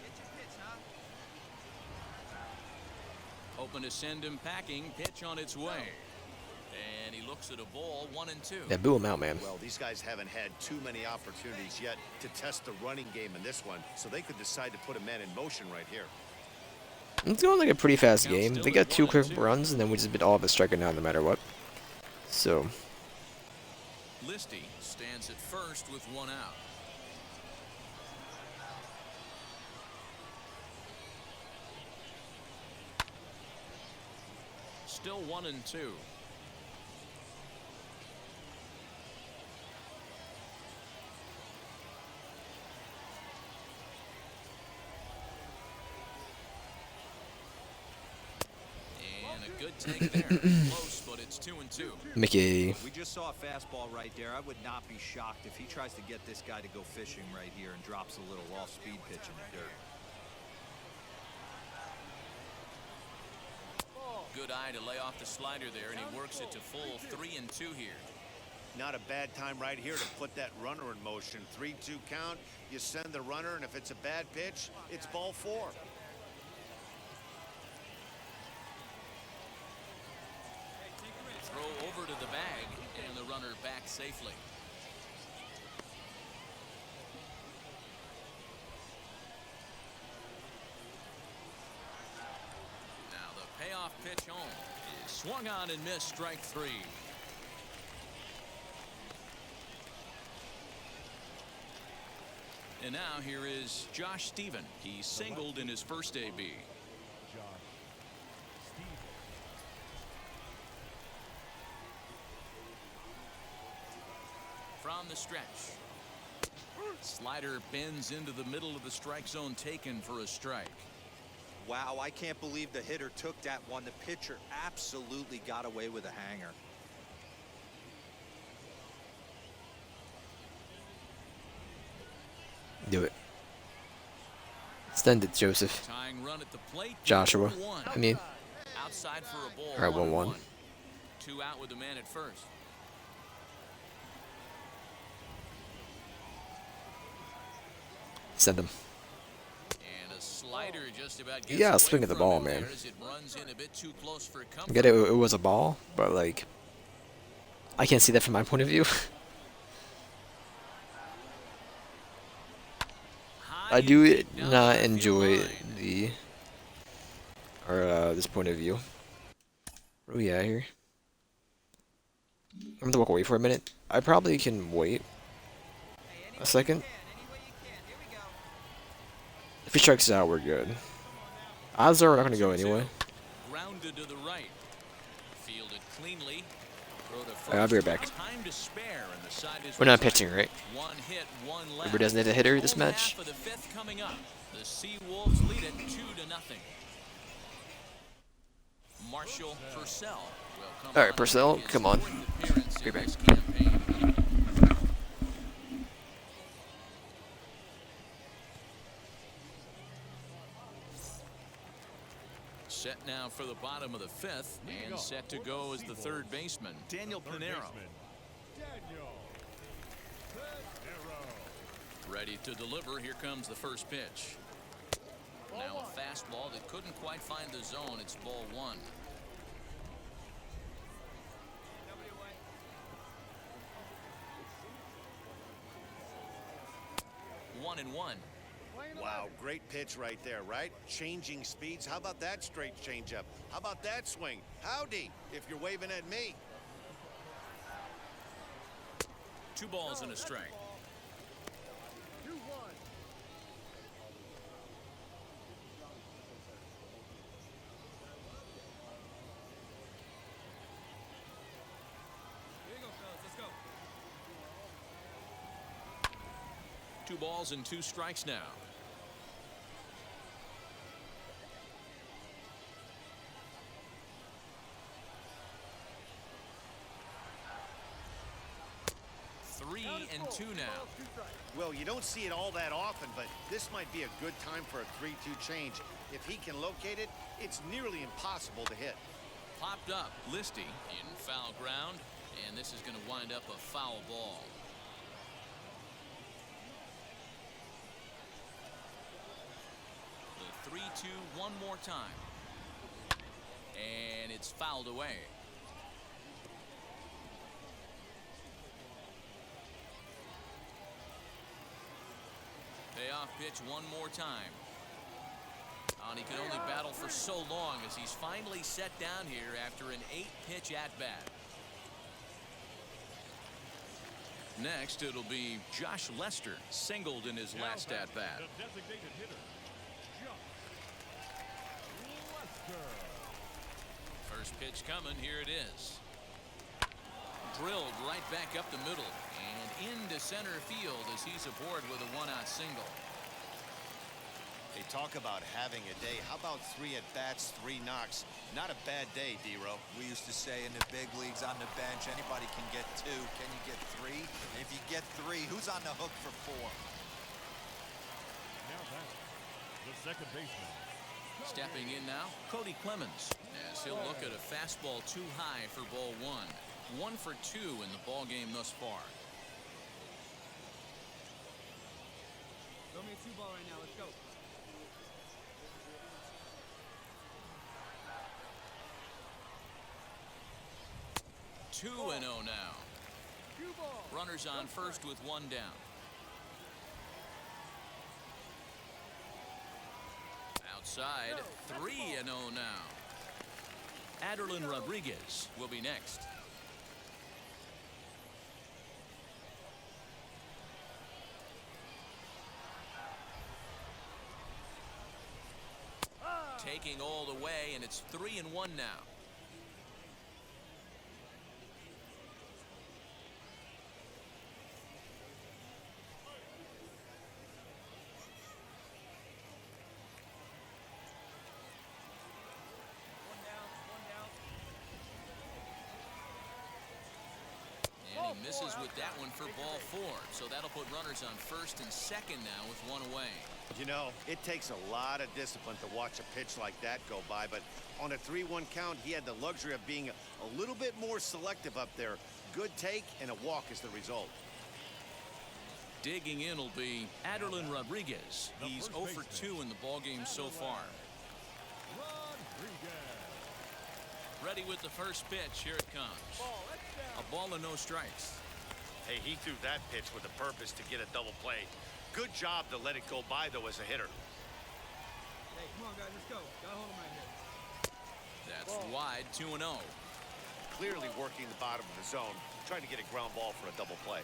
Get your pitch, huh? Hoping to send him packing. Pitch on its way. And he looks at a ball, 1-2. Yeah, boo him out, man. Well, these guys haven't had too many opportunities yet to test the running game in this one, so they could decide to put a man in motion right here. It's going like a pretty fast game. They got 2 quick runs, and then we just been all of us striking out no matter what. So. Listy stands at first with 1 out. Still 1-2. And a good take there. Close, but it's 2-2. Mickey. We just saw a fastball right there. I would not be shocked if he tries to get this guy to go fishing right here and drops a little off-speed pitch in the dirt. Good eye to lay off the slider there, and he works it to full 3-2 here. Not a bad time right here to put that runner in motion. 3-2 count. You send the runner, and if it's a bad pitch, it's ball 4. Throw over to the bag, and the runner back safely. Now the payoff pitch home is swung on and missed, strike 3. And now here is Josh Stephen. He singled in his first AB. From the stretch. Slider bends into the middle of the strike zone, taken for a strike. Wow, I can't believe the hitter took that one. The pitcher absolutely got away with a hanger. Do it. Send it, Joseph. Tying run at the plate. Joshua. 1-1. I mean. Outside for a ball. All right, 1-1. 2 out with the man at first. Send him. And a slider just about You gets gotta away swing at the from ball, him man. there as it runs in a bit too close for I comfort. get it. It was a ball, but like, I can't see that from my point of view. I do not enjoy the this point of view. What are we at here? I'm gonna walk away for a minute. I probably can wait a second. If he strikes out, we're good. Odds are we're not gonna go anyway. Grounded to the right. Fielded cleanly. I'll be right back. Time to spare, and the side is We're not pitching, right? One hit, one left. Everybody doesn't hit a hitter this Home match. half of the 5th coming up. The Sea Wolves lead it 2-0. Marshall Purcell will come All right, on Purcell, and make his come on. 4th appearance Be in back. this campaign. Set now for the bottom of the 5th, and set to go as the 3rd baseman, Daniel Pinero. Ready to deliver. Here comes the first pitch. Now a fastball that couldn't quite find the zone. It's ball 1. One and one. Wow, great pitch right there, right? Changing speeds. How about that straight changeup? How about that swing? Howdy, if you're waving at me. 2 balls and a strike. 2-1. Here you go, fellas. Let's go. 2 balls and 2 strikes now. Three and 2 now. Well, you don't see it all that often, but this might be a good time for a 3-2 change. If he can locate it, it's nearly impossible to hit. Popped up, Listy in foul ground, and this is going to wind up a foul ball. The 3-2 one more time. And it's fouled away. Payoff pitch one more time. And he can only battle for so long as he's finally set down here after an 8-pitch at-bat. Next, it'll be Josh Lester, singled in his last at-bat. The designated hitter, Josh Lester. First pitch coming, here it is. Drilled right back up the middle and into center field as he's aboard with a 1-out single. They talk about having a day. How about 3 at-bats, 3 knocks? Not a bad day, D-Row. We used to say in the big leagues on the bench, anybody can get 2. Can you get 3? And if you get 3, who's on the hook for 4? Now batting, the second baseman. Stepping in now, Cody Clemens, as he'll look at a fastball too high for ball 1. 1 for 2 in the ball game thus far. Throw me a 2-ball right now. Let's go. 2-0 now. Runners on first with 1 down. Outside, 3-0 now. Aderlin Rodriguez will be next. Taking all the way, and it's 3-1 now. And he misses with that one for ball 4. So that'll put runners on first and second now with 1 away. You know, it takes a lot of discipline to watch a pitch like that go by, but on a 3-1 count, he had the luxury of being a little bit more selective up there. Good take and a walk is the result. Digging in will be Aderlin Rodriguez. He's 0 for 2 in the ballgame so far. Ready with the first pitch. Here it comes. A ball and no strikes. Hey, he threw that pitch with a purpose to get a double play. Good job to let it go by, though, as a hitter. Hey, come on, guys. Let's go. Gotta hold him right here. That's wide, 2-0. Clearly working the bottom of the zone, trying to get a ground ball for a double play.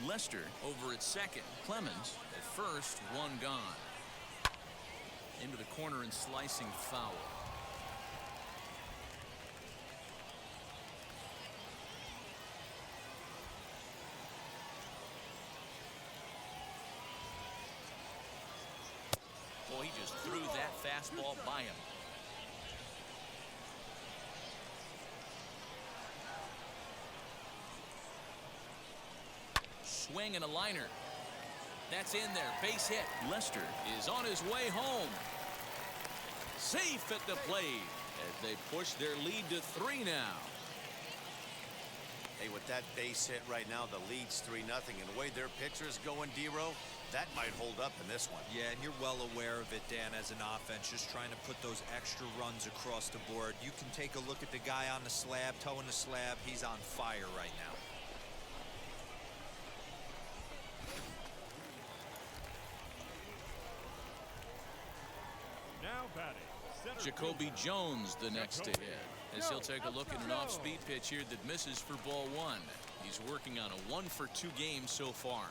Lester over at second. Clemens at first, 1 gone. Into the corner and slicing foul. Boy, he just threw that fastball by him. Swing and a liner. That's in there. Base hit. Lester is on his way home. Safe at the plate as they push their lead to 3 now. Hey, with that base hit right now, the lead's 3-0. And the way their pitcher's going, D-Row, that might hold up in this one. Yeah, and you're well aware of it, Dan, as an offense, just trying to put those extra runs across the board. You can take a look at the guy on the slab, towing the slab. He's on fire right now. Now batting, center Jacoby fielder. Jones the next to hit, as he'll take a look at an off-speed pitch here that misses for ball 1. He's working on a 1 for 2 game so far.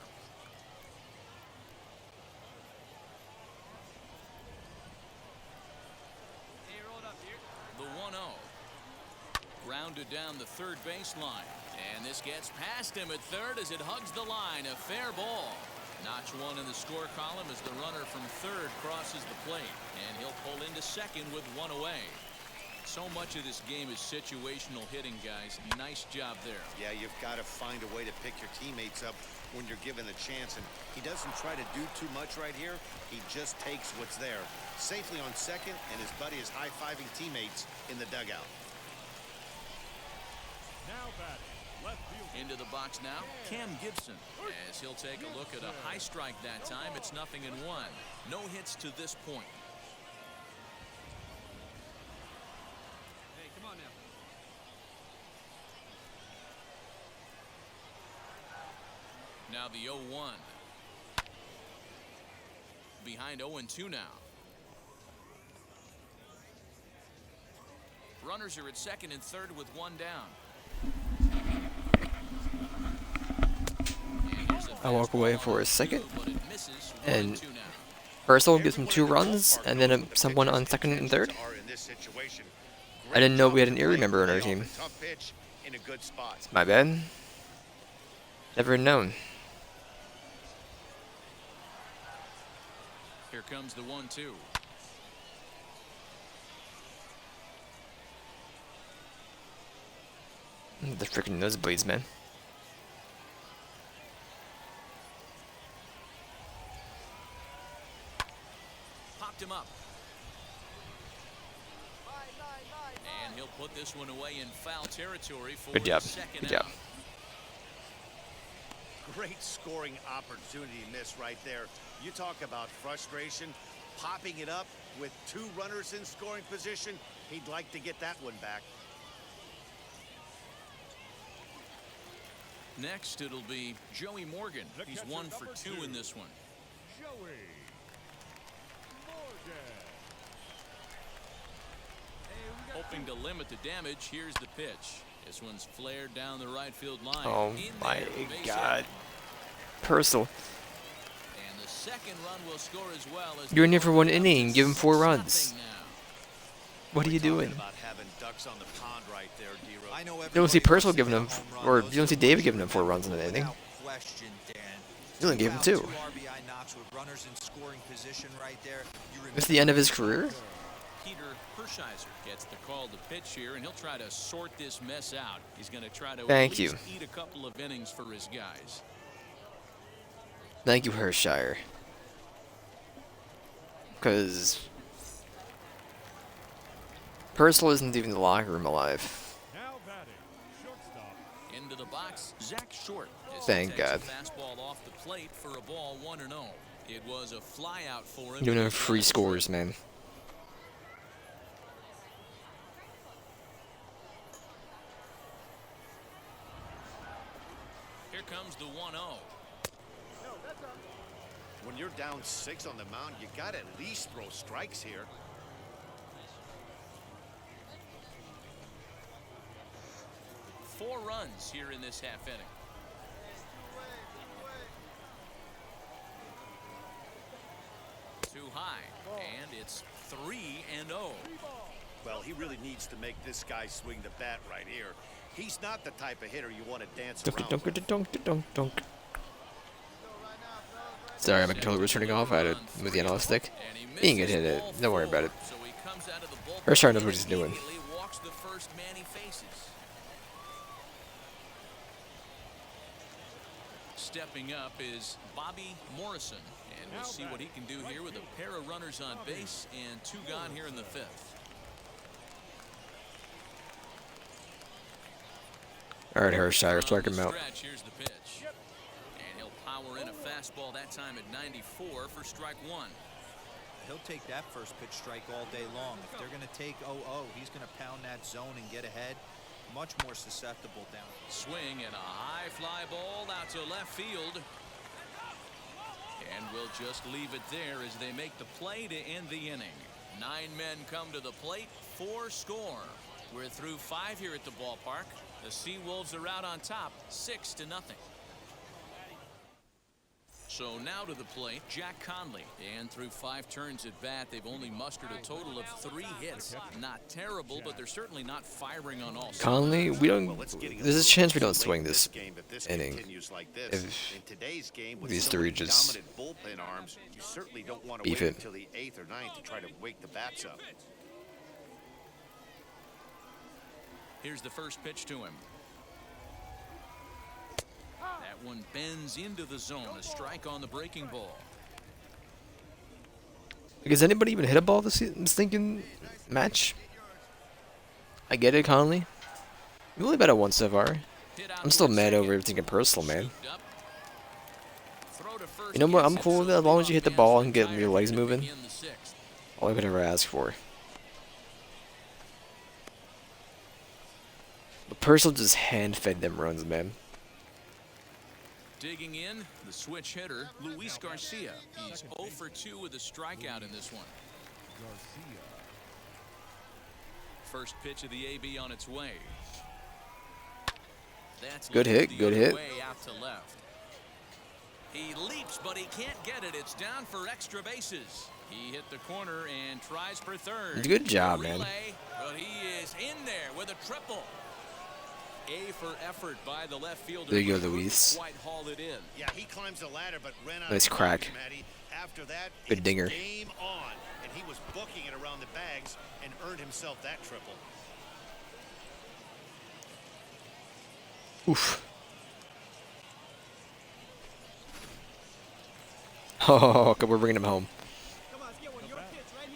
Hey, roll it up here. The 1-0. Grounded down the third baseline. And this gets past him at third as it hugs the line. A fair ball. Notch 1 in the score column as the runner from third crosses the plate. And he'll pull into second with 1 away. So much of this game is situational hitting, guys. Nice job there. Yeah, you've got to find a way to pick your teammates up when you're given the chance. And he doesn't try to do too much right here. He just takes what's there. Safely on second, and his buddy is high-fiving teammates in the dugout. Now batting, left field. Into the box now, Cam Gibson, as he'll take a look at a high strike that time. It's 0-1. No hits to this point. Hey, come on now. Now the 0-1. Behind 0-2 now. Runners are at second and third with 1 down. I walk away for a second, But it misses. and 1-2 now. Barcel gives him 2 runs, and then someone on second and third. Are in this situation. I didn't know we had an Erie member on our Great team. tough pitch in a good spot. My bad. Never known. Here Here comes the 1-2. The freaking nosebleeds, man. Popped him up. And he'll put this one away in foul territory for Good job. the second Good job. out. Great scoring opportunity miss right there. You talk about frustration, popping it up with 2 runners in scoring position. He'd like to get that one back. Next, it'll be Joey Morgan. He's 1 for 2 in this one. Joey Morgan. Hoping to limit the damage, here's the pitch. This one's flared down the right field line. Oh In my there, base God. hit. Purcell. And the second run will score as well as You're in here for 1 inning. Give him 4 runs. nothing now. What are you doing? About having ducks on the pond right there, D-Row. I know You don't see everybody Purcell wants to giving get him, a home run. or Those you don't see are David the giving him 4 runs in an inning. without question, Dan. You only gave him 2. 2 RBI knocks with runners in scoring position right there. It's the end of his career. Peter Hershiser gets the call to pitch here, and he'll try to sort this mess out. He's going to try to Thank at you. least eat a couple of innings for his guys. Thank you, Hershiser. Because Purcell isn't even in the locker room alive. Now batting, shortstop. Into the box, Zach Short. As he Thank takes a God. fastball off the plate for a ball 1-0. It was a flyout for him. Doing him free scores, man. Here comes the 1-0. When you're down 6 on the mound, you got to at least throw strikes here. Four runs here in this half inning. Too high, and it's 3-0. Well, he really needs to make this guy swing the bat right here. He's not the type of hitter you want to dance around with. Dunk. Sorry, my controller was turning off. I had to move the analog stick. And he He can misses hit it. ball Don't worry 4. about it. So he comes out of the bullpen Hershiser knows what and he's doing. immediately walks the first man he faces. Stepping up is Bobby Morrison, and we'll see what he can do here with a pair of runners on base and 2 gone here in the 5th. All right, Hershiser, strike him out. Stretch, here's the pitch. And he'll power in a fastball that time at 94 for strike 1. He'll take that first pitch strike all day long. If they're going to take 0-0, he's going to pound that zone and get ahead. Much more susceptible down. Swing and a high fly ball out to left field. And we'll just leave it there as they make the play to end the inning. 9 men come to the plate, 4 score. We're through 5 here at the ballpark. The Seawolves are out on top, 6-0. So now to the plate, Jack Conley. And through 5 turns at bat, they've only mustered a total of 3 hits. Not terrible, but they're certainly not firing on all Conley, we don't. Well, it's getting There's a little chance we too don't late swing in this game if this inning. continues like this. If In today's game, with these so 3 many just dominant bullpen arms, you certainly don't want to beef wait it. until the 8th or 9th to try to wake the bats up. Here's the first pitch to him. That one bends into the zone. A strike on the breaking ball. Has anybody even hit a ball this stinking match? I get it, Conley. You only bet it once so far. I'm still mad over everything in personal, man. You know what? I'm cool with it as long as you hit the ball and get your legs moving. All I could ever ask for. But Purcell just hand-fed them runs, man. Digging in, the switch hitter, Luis Garcia. He's 0 for 2 with a strikeout in this one. First pitch of the AB on its way. That's Good hit, the good other hit. way out to left. He leaps, but he can't get it. It's down for extra bases. He hit the corner and tries for third. Good job, man. Relay, but he is in there with a triple. A for effort by the left fielder. There you go, but couldn't Luis. quite haul it in. Yeah, he climbs the ladder, but ran out Nice of crack. bounds, Matty. After that, Good it's dinger. game on, and he was booking it around the bags and earned himself that triple. Oof. Oh, okay, we're bringing him home.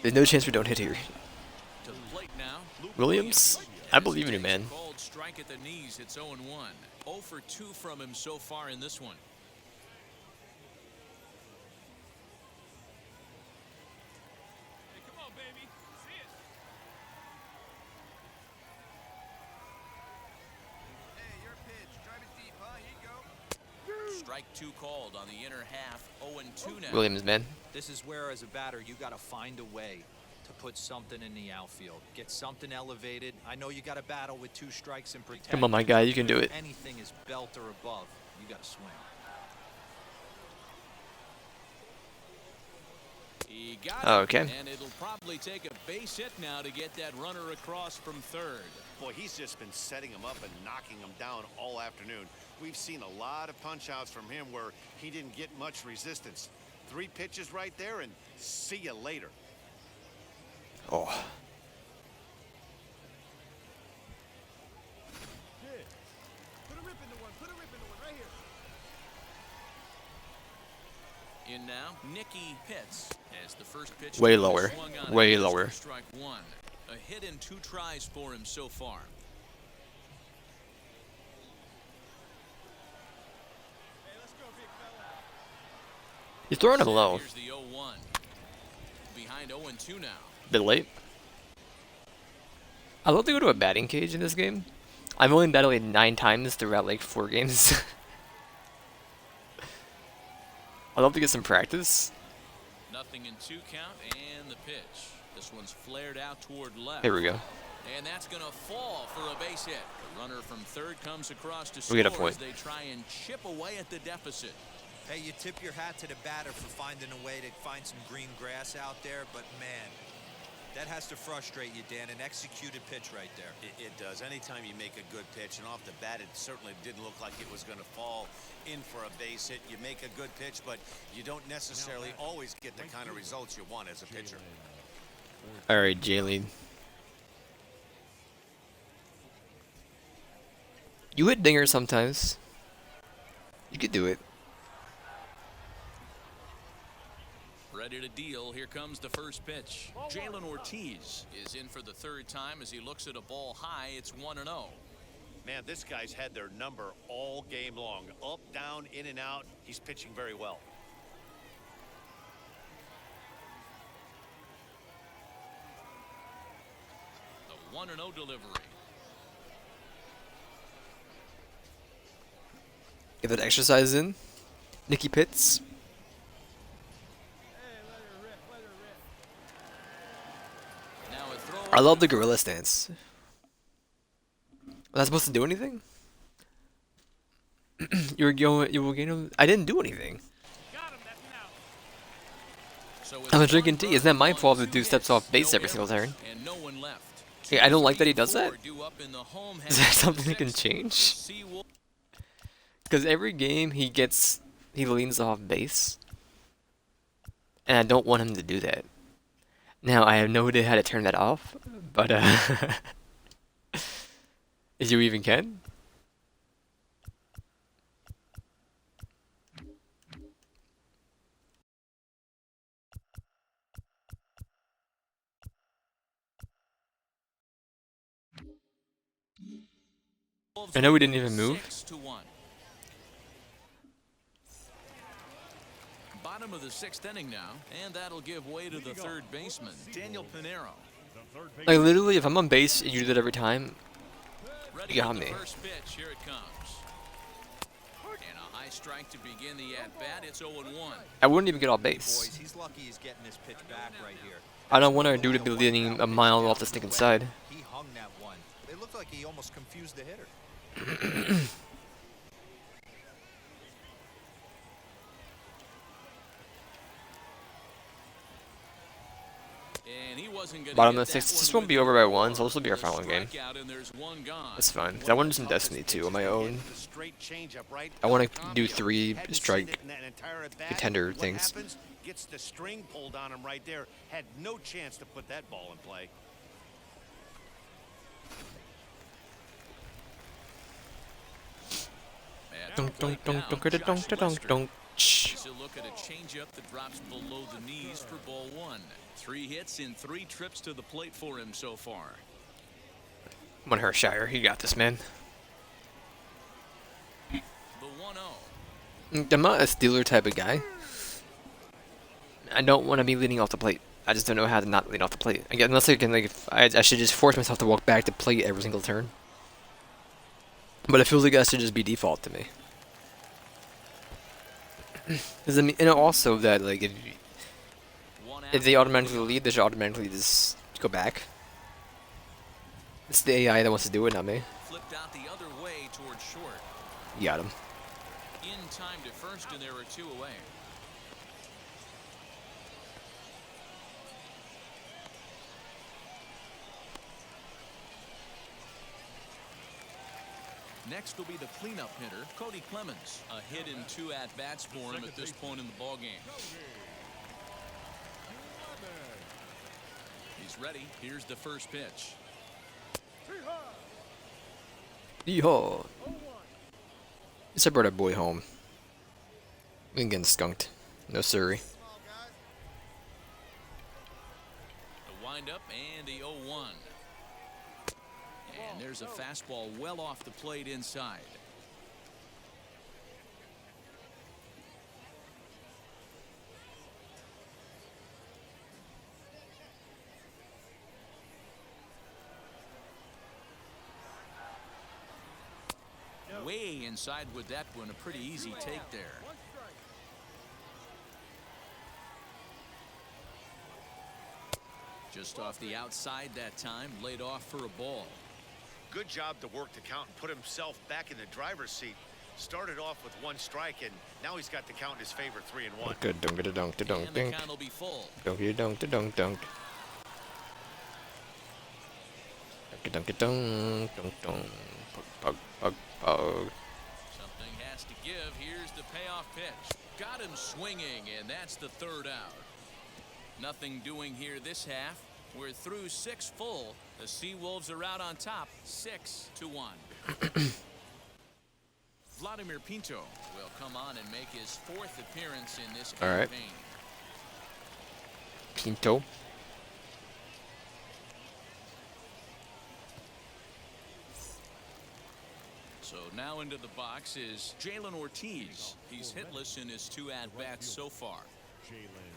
There's no chance we don't hit here. To the plate now. Williams, I believe in you, man. Called strike at the knees. It's 0-1. 0 for 2 from him so far in this one. Hey, come on, baby. See it. Hey, your pitch. Drive it deep, huh? Here you go. Strike 2 called on the inner half. 0-2 now. Williams, man. This is where, as a batter, you got to find a way to put something in the outfield. Get something elevated. I know you got to battle with 2 strikes and protect. Come on, my guy, you can do it. Anything is belt or above, you got to swing. He got Oh, it, okay. and it'll probably take a base hit now to get that runner across from third. Boy, he's just been setting him up and knocking him down all afternoon. We've seen a lot of punch-outs from him where he didn't get much resistance. 3 pitches right there, and see you later. Oh. Put a rip into one. Put a rip into one right here. In now, Nicky Pitts as the first pitch. Way lower. swung on Way it. lower. Strike 1. A hit in 2 tries for him so far. Hey, let's go, big fella. You're throwing him low. Here's the 0-1. Behind 0-2 now. Bit late. I love to go to a batting cage in this game. I've only batted like 9 times throughout like 4 games. I love to get some practice. Nothing in 2 count, and the pitch. This one's flared out toward left. Here we go. And that's going to fall for a base hit. The runner from third comes across to We get a score point. as they try and chip away at the deficit. Hey, you tip your hat to the batter for finding a way to find some green grass out there, but man, that has to frustrate you, Dan. An executed pitch right there. It does. Anytime you make a good pitch, and off the bat, it certainly didn't look like it was going to fall in for a base hit. You make a good pitch, but you don't necessarily always get the kind of results you want as a pitcher. All right, Jalen. You hit dingers sometimes. You could do it. Ready to deal. Here comes the first pitch. Jalen Ortiz is in for the 3rd time as he looks at a ball high. It's 1-0. Man, this guy's had their number all game long. Up, down, in and out. He's pitching very well. The 1-0 delivery. Get that exercise in. Nicky Pitts. Hey, let her rip. Let her rip. Now a throw. I love the gorilla stance. Was I supposed to do anything? You were going. I didn't do anything. Got him. That's an out. So I'm drinking tea. Isn't that my fault to do steps off base every single turn? And no one left. Hey, I don't like that he does that. 4 due up in the home Is half that of the something he can 6th. change? Seawolf Because every game he leans off base. And I don't want him to do that. Now, I have no idea how to turn that off, but if you even can. I know we didn't even move. 6-1. Bottom of the 6th inning now, and that'll give way to the 3rd baseman, Daniel Pinero. The third base. Like literally, if I'm on base and you do that every time, Ready You got with the me. first pitch. Here it comes. And a high strike to begin the at-bat. It's 0-1. I wouldn't even get off base. Boys, he's lucky he's getting this pitch back right here. I don't want our dude to be leaning a mile off the stinking side. He hung that one. It looked like he almost confused the hitter. And And he wasn't going to Bottom get of the that sixth. one This won't be with over by the one, so four. this will be our The final game. strikeout, and there's one gone. That's fine. I want to do some Destiny too on my own. I want to do 3 strike contender things. Gets the string pulled on him right there. Had no chance to put that ball in play. Dunk, dunk, dunk, dunk, dunk, dunk, dunk, dunk. Takes a look at a changeup that drops below the knees for ball 1. 3 hits in 3 trips to the plate for him so far. Come on, Hershire. You got this, man. The 1-0. I'm not a Steeler type of guy. I don't want to be leading off the plate. I just don't know how to not lead off the plate. Again, unless I can, like, I should just force myself to walk back to plate every single turn. But it feels like that should just be default to me. Because I mean, and also that like if they automatically lead, they should automatically just go back. It's the AI that wants to do it, not me. Flipped out the other way towards short. You got him. In time to first, and there are 2 away. Next will be the cleanup hitter, Cody Clemens. A hit in 2 at-bats for him at this point in the ballgame. He's ready. Here's the first pitch. Yeehaw! Yes, I brought our boy home. We ain't getting skunked. No siree. The windup and the 0-1. And there's a fastball well off the plate inside. Way inside with that one. A pretty easy take there. Just off the outside that time. Laid off for a ball. Good job to work the count and put himself back in the driver's seat. Started off with 1 strike, and now he's got the count in his favor, 3-1. Good dunk, dunk, dunk, dunk, And the dunk. count will be full. Dunk, dunk, dunk, dunk. Dunk, dunk, dunk, dunk, dunk. Pug, pug, pug. Something has to give. Here's the payoff pitch. Got him swinging, and that's the 3rd out. Nothing doing here this half. We're through 6 full. The Seawolves are out on top, 6-1. Vladimir Pinto will come on and make his 4th appearance in this campaign. All right. Pinto. So now into the box is Jalen Ortiz. He's hitless in his 2 at-bats so far. Jalen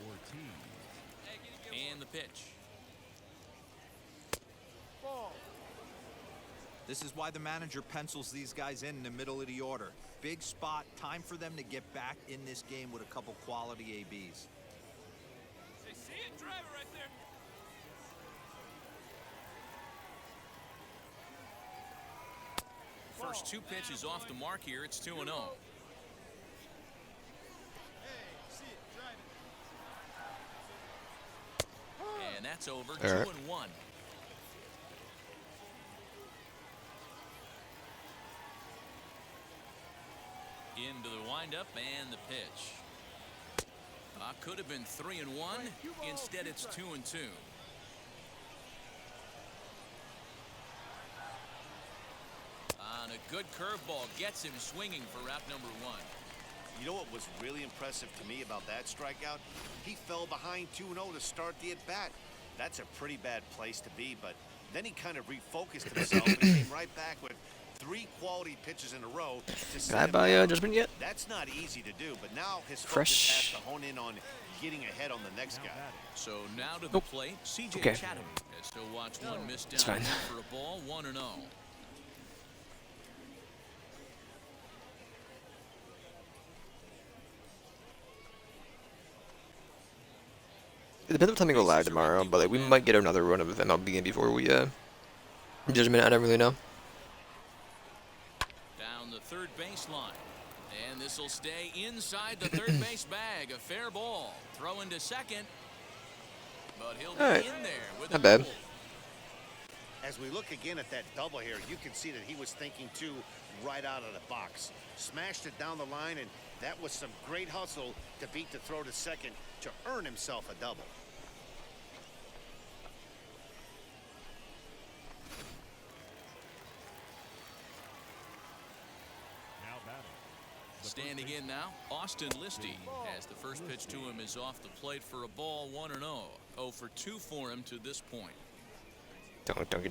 Ortiz. And the pitch. This is why the manager pencils these guys in the middle of the order. Big spot, time for them to get back in this game with a couple quality ABs. They see it, drive it right there. First 2 pitches off the mark here. It's 2-0. And that's over. All right. 2-1. Into the windup and the pitch. Could have been 3-1. Instead, it's 2-2. On a good curveball, gets him swinging for out number 1. You know what was really impressive to me about that strikeout? He fell behind 2-0 to start the at-bat. That's a pretty bad place to be, but then he kind of refocused himself and came right back with 3 quality pitches in a row. Can I buy judgment yet? That's not easy to do, but now his Fresh. focus has to hone in on getting ahead on the next guy. So now to the plate, C.J. Okay. Chatham has to watch one miss It's down fine. here for a ball, 1-0. It depends what time we go live tomorrow, but like we might get another run of MLB game before we judgment. I don't really know. Down the third baseline. And this will stay inside the third base bag. A fair ball. Throw into second. But he'll All right. be in there with Not a bad. double. As we look again at that double here, you can see that he was thinking too right out of the box. Smashed it down the line, and that was some great hustle to beat the throw to second to earn himself a double. Now batting. Standing in now, Austin Listy, as the first pitch to him is off the plate for a ball, 1-0. 0 for 2 for him to this point. Don't, don't.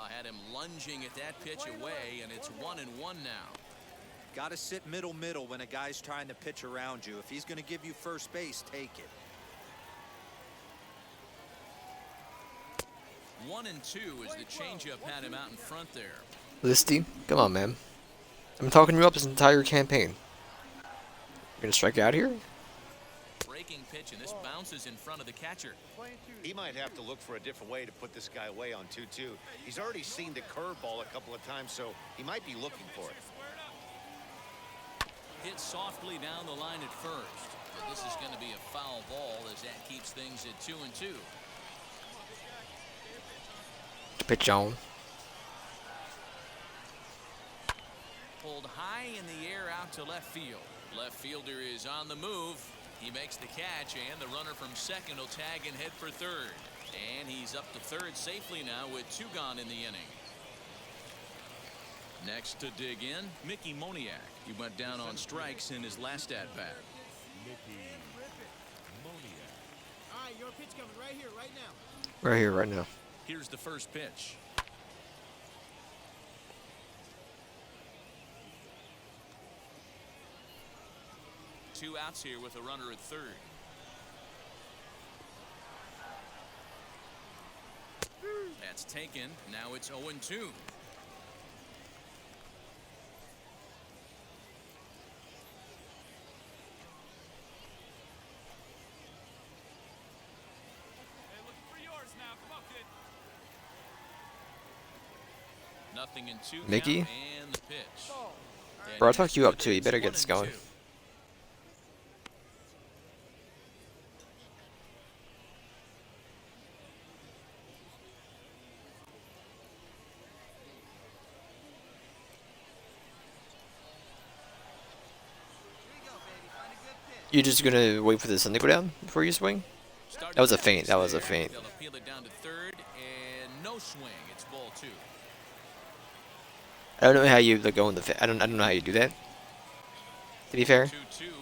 Had him lunging at that pitch away, and it's 1-1 now. Got to sit middle when a guy's trying to pitch around you. If he's going to give you first base, take it. 1-2 as the changeup had him out in front there. Listy, come on, man. I've been talking you up this entire campaign. You're gonna strike out here? Breaking pitch, and this bounces in front of the catcher. He might have to look for a different way to put this guy away on 2-2. He's already seen the curveball a couple of times, so he might be looking for it. Hit softly down the line at first, but this is going to be a foul ball as that keeps things at 2-2. Pitch on. Pulled high in the air out to left field. Left fielder is on the move. He makes the catch, and the runner from second will tag and head for third. And he's up to third safely now with 2 gone in the inning. Next to dig in, Mickey Moniak. He went down on strikes in his last at-bat. Mickey Moniak. All right, your pitch coming right here, right now. Right here, right now. Here's the first pitch. Two outs here with a runner at third. That's taken. Now it's 0-2. Hey, looking for yours now. Come on, kid. Nothing in 2 Mickey? count, and the pitch. And Bro, I'll talk next you to up it too. You is better get this 1-2. going. You just gonna wait for the sun to go down before you swing? That was a feint. That was a feint. They'll appeal it down to third, and no swing. It's ball 2. I don't know how you like go in the. I don't know how you do that. To be fair. 2-2.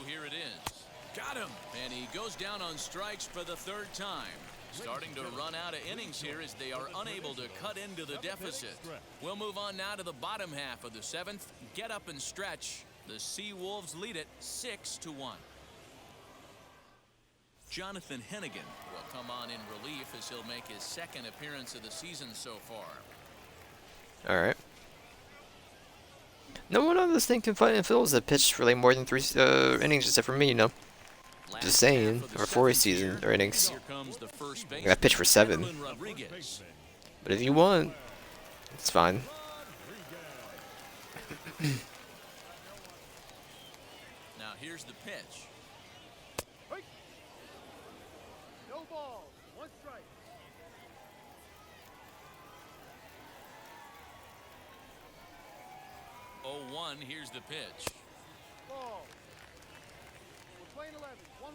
Here it is. Got him, and he goes down on strikes for the 3rd time. Starting to run out of innings here as they are unable to cut into the deficit. We'll move on now to the bottom half of the 7th. Get up and stretch. The Sea Wolves lead it 6-1. Jonathan Hennigan will come on in relief as he'll make his 2nd appearance of the season so far. All right. No one on this thing can fight and fills that pitched for like more than 3 innings, except for me, you know. Just saying, or 4 season or innings. Here comes the first I got pitched for 7. baseman, Rodriguez. But if you want, it's fine. Now here's the pitch. No ball. 1 strike. 0-1. Here's the pitch. Ball. We're playing 11. 1-1.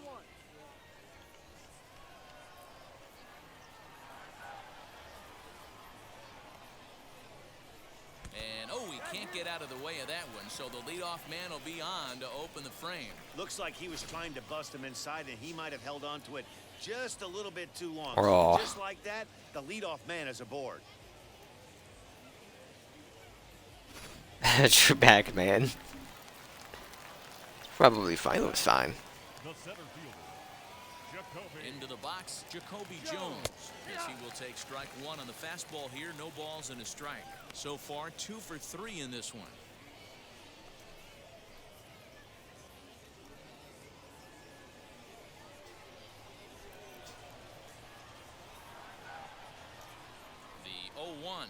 And he can't get out of the way of that one, so the leadoff man will be on to open the frame. Looks like he was trying to bust him inside, and he might have held on to it just a little bit too long. Aw. Just like that, the leadoff man is aboard. True back, man. Probably fine. It was fine. The center fielder, Jacoby. Into the box, Jacoby Jones. As he will take strike 1 on the fastball here. No balls and a strike. So far, 2 for 3 in this one. The 0-1.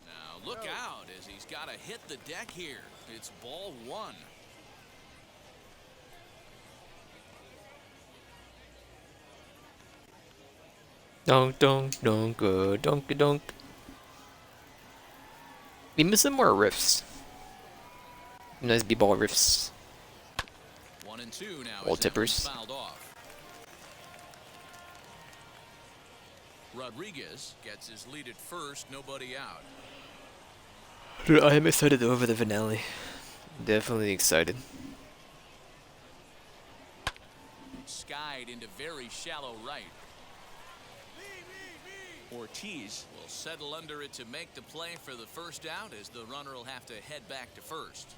Now Look out as he's got to hit the deck here. It's ball one. Donk, donk, donk, donk, donk. We missing more riffs. Nice b-ball riffs. 1-2 now. Wall as that one's tippers. fouled off. Rodriguez gets his lead at first, nobody out. Dude, I am excited over the finale. Definitely excited. Skied into very shallow right. Ortiz will settle under it to make the play for the first out as the runner will have to head back to first.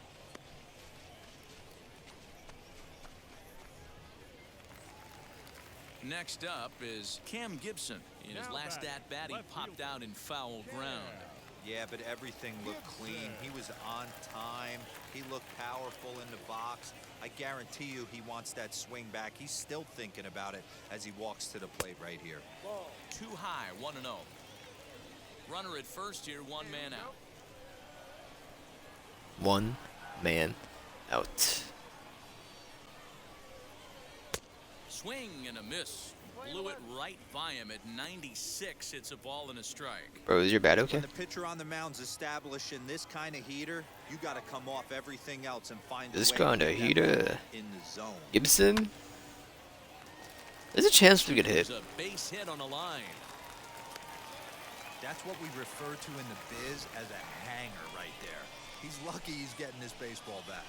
Next up is Cam Gibson. In his last at-bat, he popped out in foul ground. Yeah, but everything looked clean. He was on time. He looked powerful in the box. I guarantee you he wants that swing back. He's still thinking about it as he walks to the plate right here. Too high, 1-0. Runner at first here, one man out. One man out. Swing and a miss. Blew it right by him at 96. It's a ball and a strike. Bro, is your bat okay? When the pitcher on the mound's establishing this kind of heater, you got to come off everything else and find This a way to kind of get that heater. ball in the zone. Gibson? There's a chance we could hit. There's a base hit on the line. That's what we refer to in the biz as a hanger right there. He's lucky he's getting this baseball back.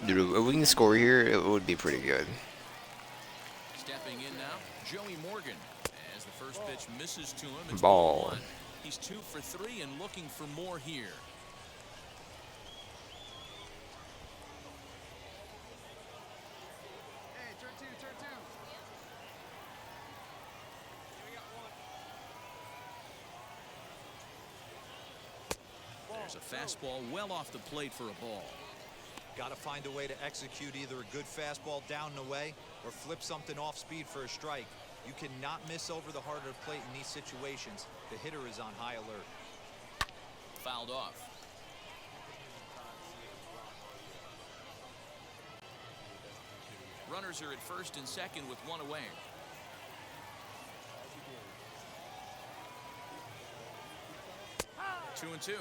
Dude, if we can score here, it would be pretty good. Stepping in now, Joey Morgan. As the first pitch misses to him, it's Ball. 1. He's 2 for 3 and looking for more here. Hey, turn two, turn two. We got one. There's a fastball well off the plate for a ball. Got to find a way to execute either a good fastball down the way or flip something off speed for a strike. You cannot miss over the heart of the plate in these situations. The hitter is on high alert. Fouled off. Runners are at first and second with one away. Two and two.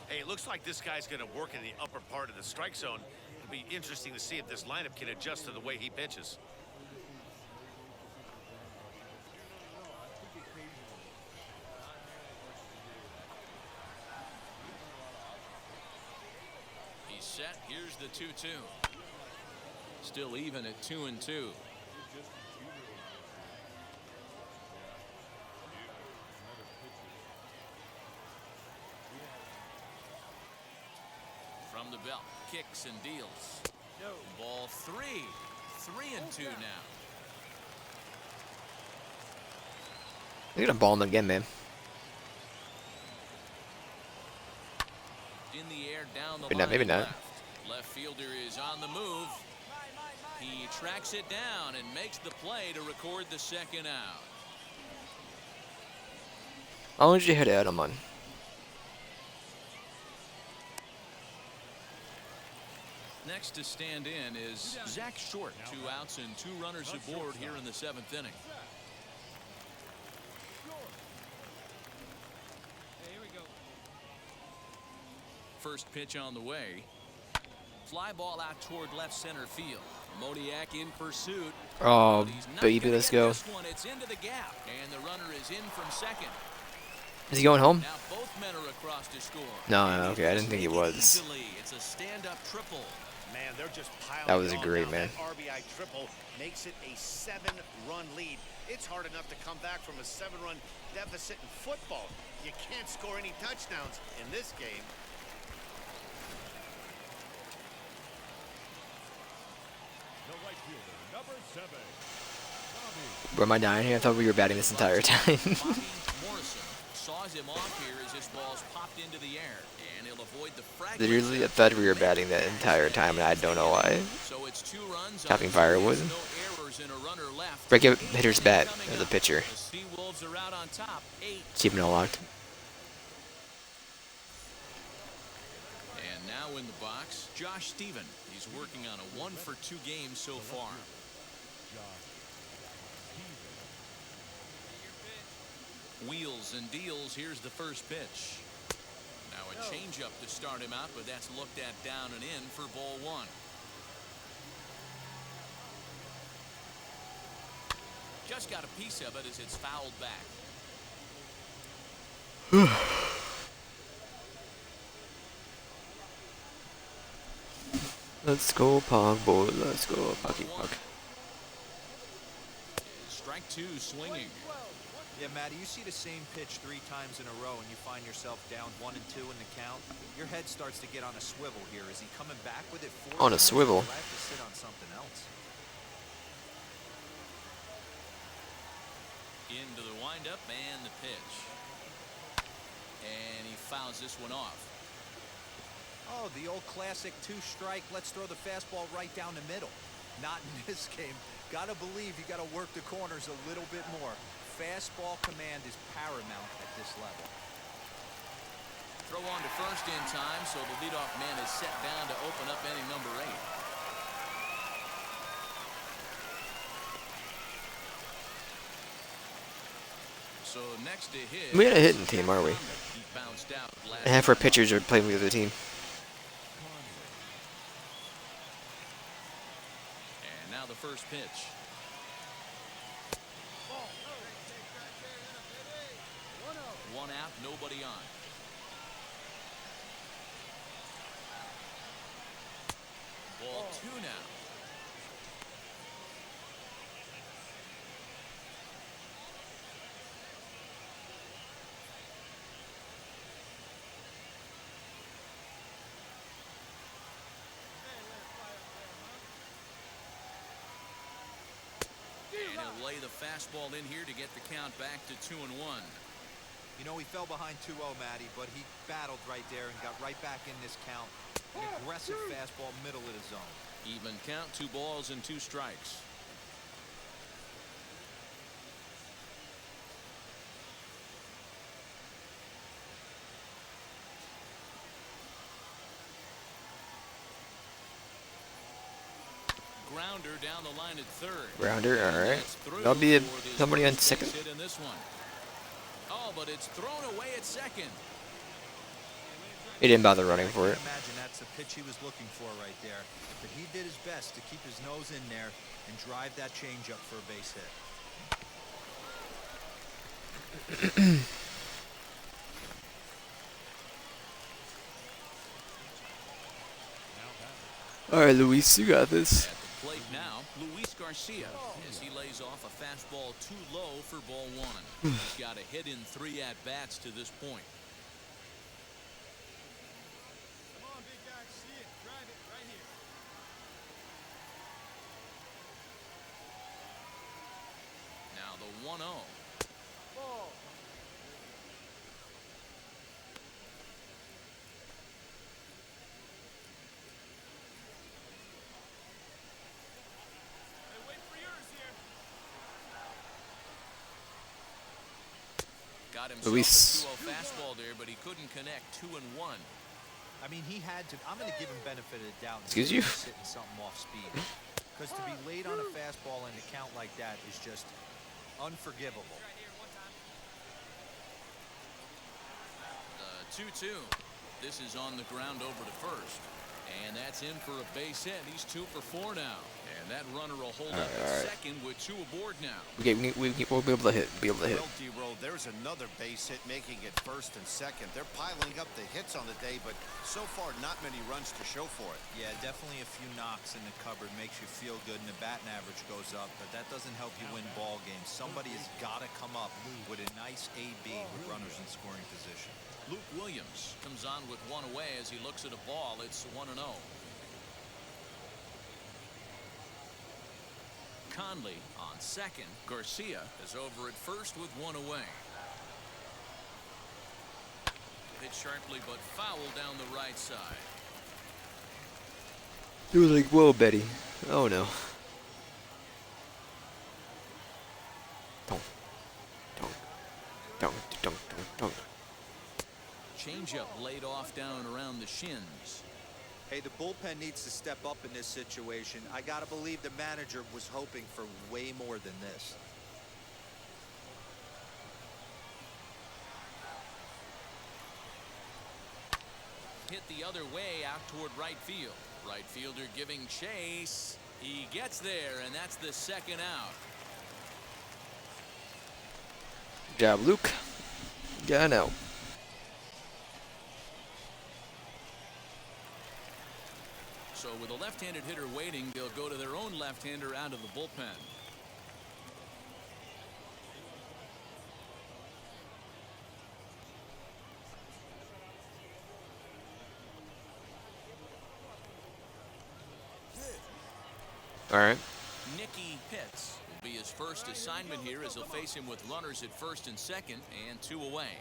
Hey, it looks like this guy's going to work in the upper part of the strike zone. It'll be interesting to see if this lineup can adjust to the way he pitches. He's set. Here's the 2-2. Still even at 2 and 2. From the belt, kicks and deals. Ball 3. 3 and 2 now. They're gonna ball him again, man. In the air down the Maybe line. not, maybe not. Left. Left fielder is on the move. He tracks it down and makes the play to record the second out. How long did you hit Adam on? Next to stand in is Zach Short. 2 outs and 2 runners aboard here in the 7th inning. Hey, here we go. First pitch on the way. Fly ball out toward left center field. Modiak in pursuit. Oh, But he's not baby, gonna let's get go. this one. It's into the gap, and the runner is in from second. Is he going home? Now both men are across to score. No, okay, I didn't think he was. Easily. It's a stand-up triple. Man, they're just piling That was on great, now. man. That RBI triple makes it a 7-run lead. It's hard enough to come back from a 7-run deficit in football. You can't score any touchdowns in this game. The right fielder, number 7. Bro, am I dying here? I thought we were batting this entire time. Bobby Morrison saws him off here as this ball's popped into the air, and he'll avoid the fragments. Literally, I thought we were batting that entire time, and I don't know why. So it's 2 runs Chopping on firewood. no errors and a runner left. Break a hitter's bat as a pitcher. The Sea Wolves are out on top, 8. Keeping it all locked. And now in the box, Josh Stephen. He's working on a 1-for-2 game so far. Wheels and deals. Here's the first pitch. Now a changeup to start him out, but that's looked at down and in for ball 1. Just got a piece of it as it's fouled back. Let's go, Pog boy. Let's go, Puggy Pug. Strike 2 swinging. Yeah, Matty, you see the same pitch 3 times in a row and you find yourself down 1 and 2 in the count. Your head starts to get on a swivel here. Is he coming back with it 4 On a times? swivel? Or I have to sit on something else. Into the windup and the pitch. And he fouls this one off. Oh, the old classic 2-strike. Let's throw the fastball right down the middle. Not in this game. Gotta believe you gotta work the corners a little bit more. Fastball command is paramount at this level. Throw on to first in time, so the leadoff man is set down to open up inning number 8. So next to hit, We got a hitting team, are we? he bounced out last Half our time. pitchers are playing with the other team. And now the first pitch. One out, nobody on. Ball 2 now. And he'll lay the fastball in here to get the count back to 2-1. You know, he fell behind 2-0, Matty, but he battled right there and got right back in this count. An aggressive fastball, middle of the zone. Even count, 2 balls and 2 strikes. Grounder down the line at third. Grounder, alright. That's through That'll be for this somebody on first second. base hit in this one. Oh, but it's thrown away at second. He didn't bother running for it. Imagine that's the pitch he was looking for right there. But he did his best to keep his nose in there and drive that changeup for a base hit. Alright, Luis, you got this. At the plate now, Luis Garcia, as he lays off a fastball too low for ball 1. He's got a hit in 3 at-bats to this point. Come on, big guy, see it. Drive it right here. Now the 1-0. Ball. Hey, wait for yours here. Got himself Luis. a 2-0 fastball there, but he couldn't connect. 2-1. I mean, he had to. I'm going to give him benefit of the doubt. Excuse you? Sitting something off speed. Because to be late on a fastball and a count like that is just unforgivable. Right here, one time. 2-2. This is on the ground over to first. And that's in for a base hit. He's 2 for 4 now. And that runner will hold up at second with 2 aboard now. We'll be able to hit. Well, D-Roll, there's another base hit making it first and second. They're piling up the hits on the day, but so far not many runs to show for it. Yeah, definitely a few knocks in the cupboard makes you feel good and the batting average goes up, but that doesn't help you win ball games. Somebody has got to come up with a nice AB with runners in scoring position. Luke Williams comes on with 1 away as he looks at a ball. It's 1-0. Conley on second. Garcia is over at first with one away. Hit sharply but foul down the right side. It was like, whoa, Betty. Oh no. Don't. Changeup laid off down and around the shins. Hey, the bullpen needs to step up in this situation. I gotta believe the manager was hoping for way more than this. Hit the other way out toward right field. Right fielder giving chase. He gets there, and that's the second out. Good job, Luke. Yeah, I know. So with a left-handed hitter waiting, they'll go to their own left-hander out of the bullpen. All right. Nicky Pitts will be his first assignment here as he'll face him with runners at first and second and two away.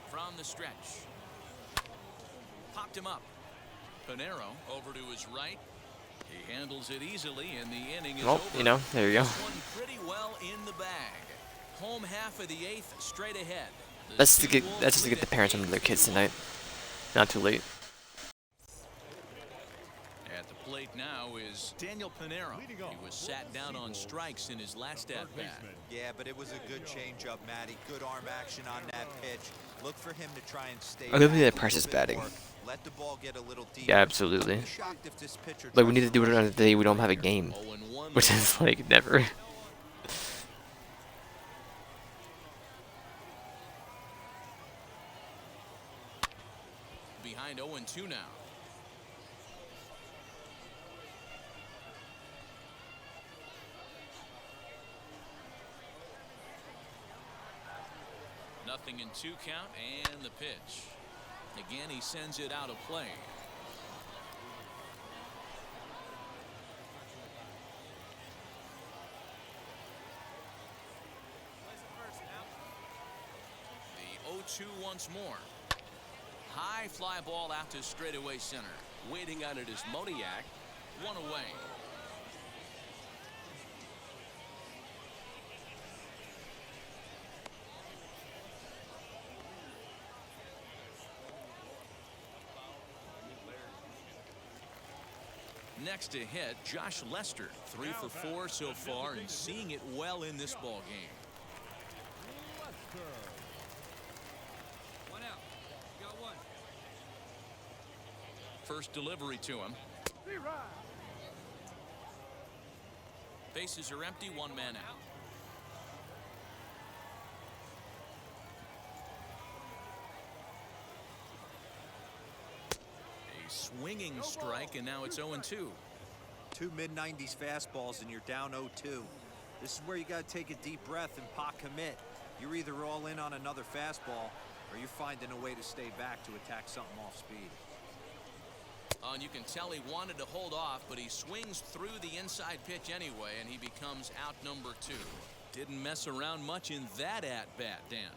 From the stretch. Popped him up. Pinero over to his right. He handles it easily, and the inning is Well, over. you know, there you go. This one pretty well in the bag. Home half of the eighth, straight ahead. Let's just get the parents and their kids tonight. Not too late. At the plate now is Daniel Pinero. He was sat down on strikes in his last at-bat. Yeah, but it was a good changeup, Matty. Good arm action on that pitch. Look for him to try and stay. I don't think back that a Price is little bit batting. more. Let the ball get a little deeper. Yeah, absolutely. I'm shocked if this pitcher Like, we tries need to do it on the day we don't have a game. 0-1 Which is, like, never. behind 0-2 now. Nothing in 2 count, and the pitch. Again, he sends it out of play. The 0-2 once more. High fly ball out to straightaway center. Waiting on it is Moniak. One away. Next to hit, Josh Lester, 3 for 4 so far, and seeing it well in this ball game. One out. You got one. First delivery to him. Bases are empty, 1 man out. A swinging strike, and now it's 0-2. 2 mid-90s fastballs and you're down 0-2. This is where you got to take a deep breath and pot commit. You're either all in on another fastball or you're finding a way to stay back to attack something off speed. And you can tell he wanted to hold off, but he swings through the inside pitch anyway, and he becomes out number 2. Didn't mess around much in that at-bat, Dan.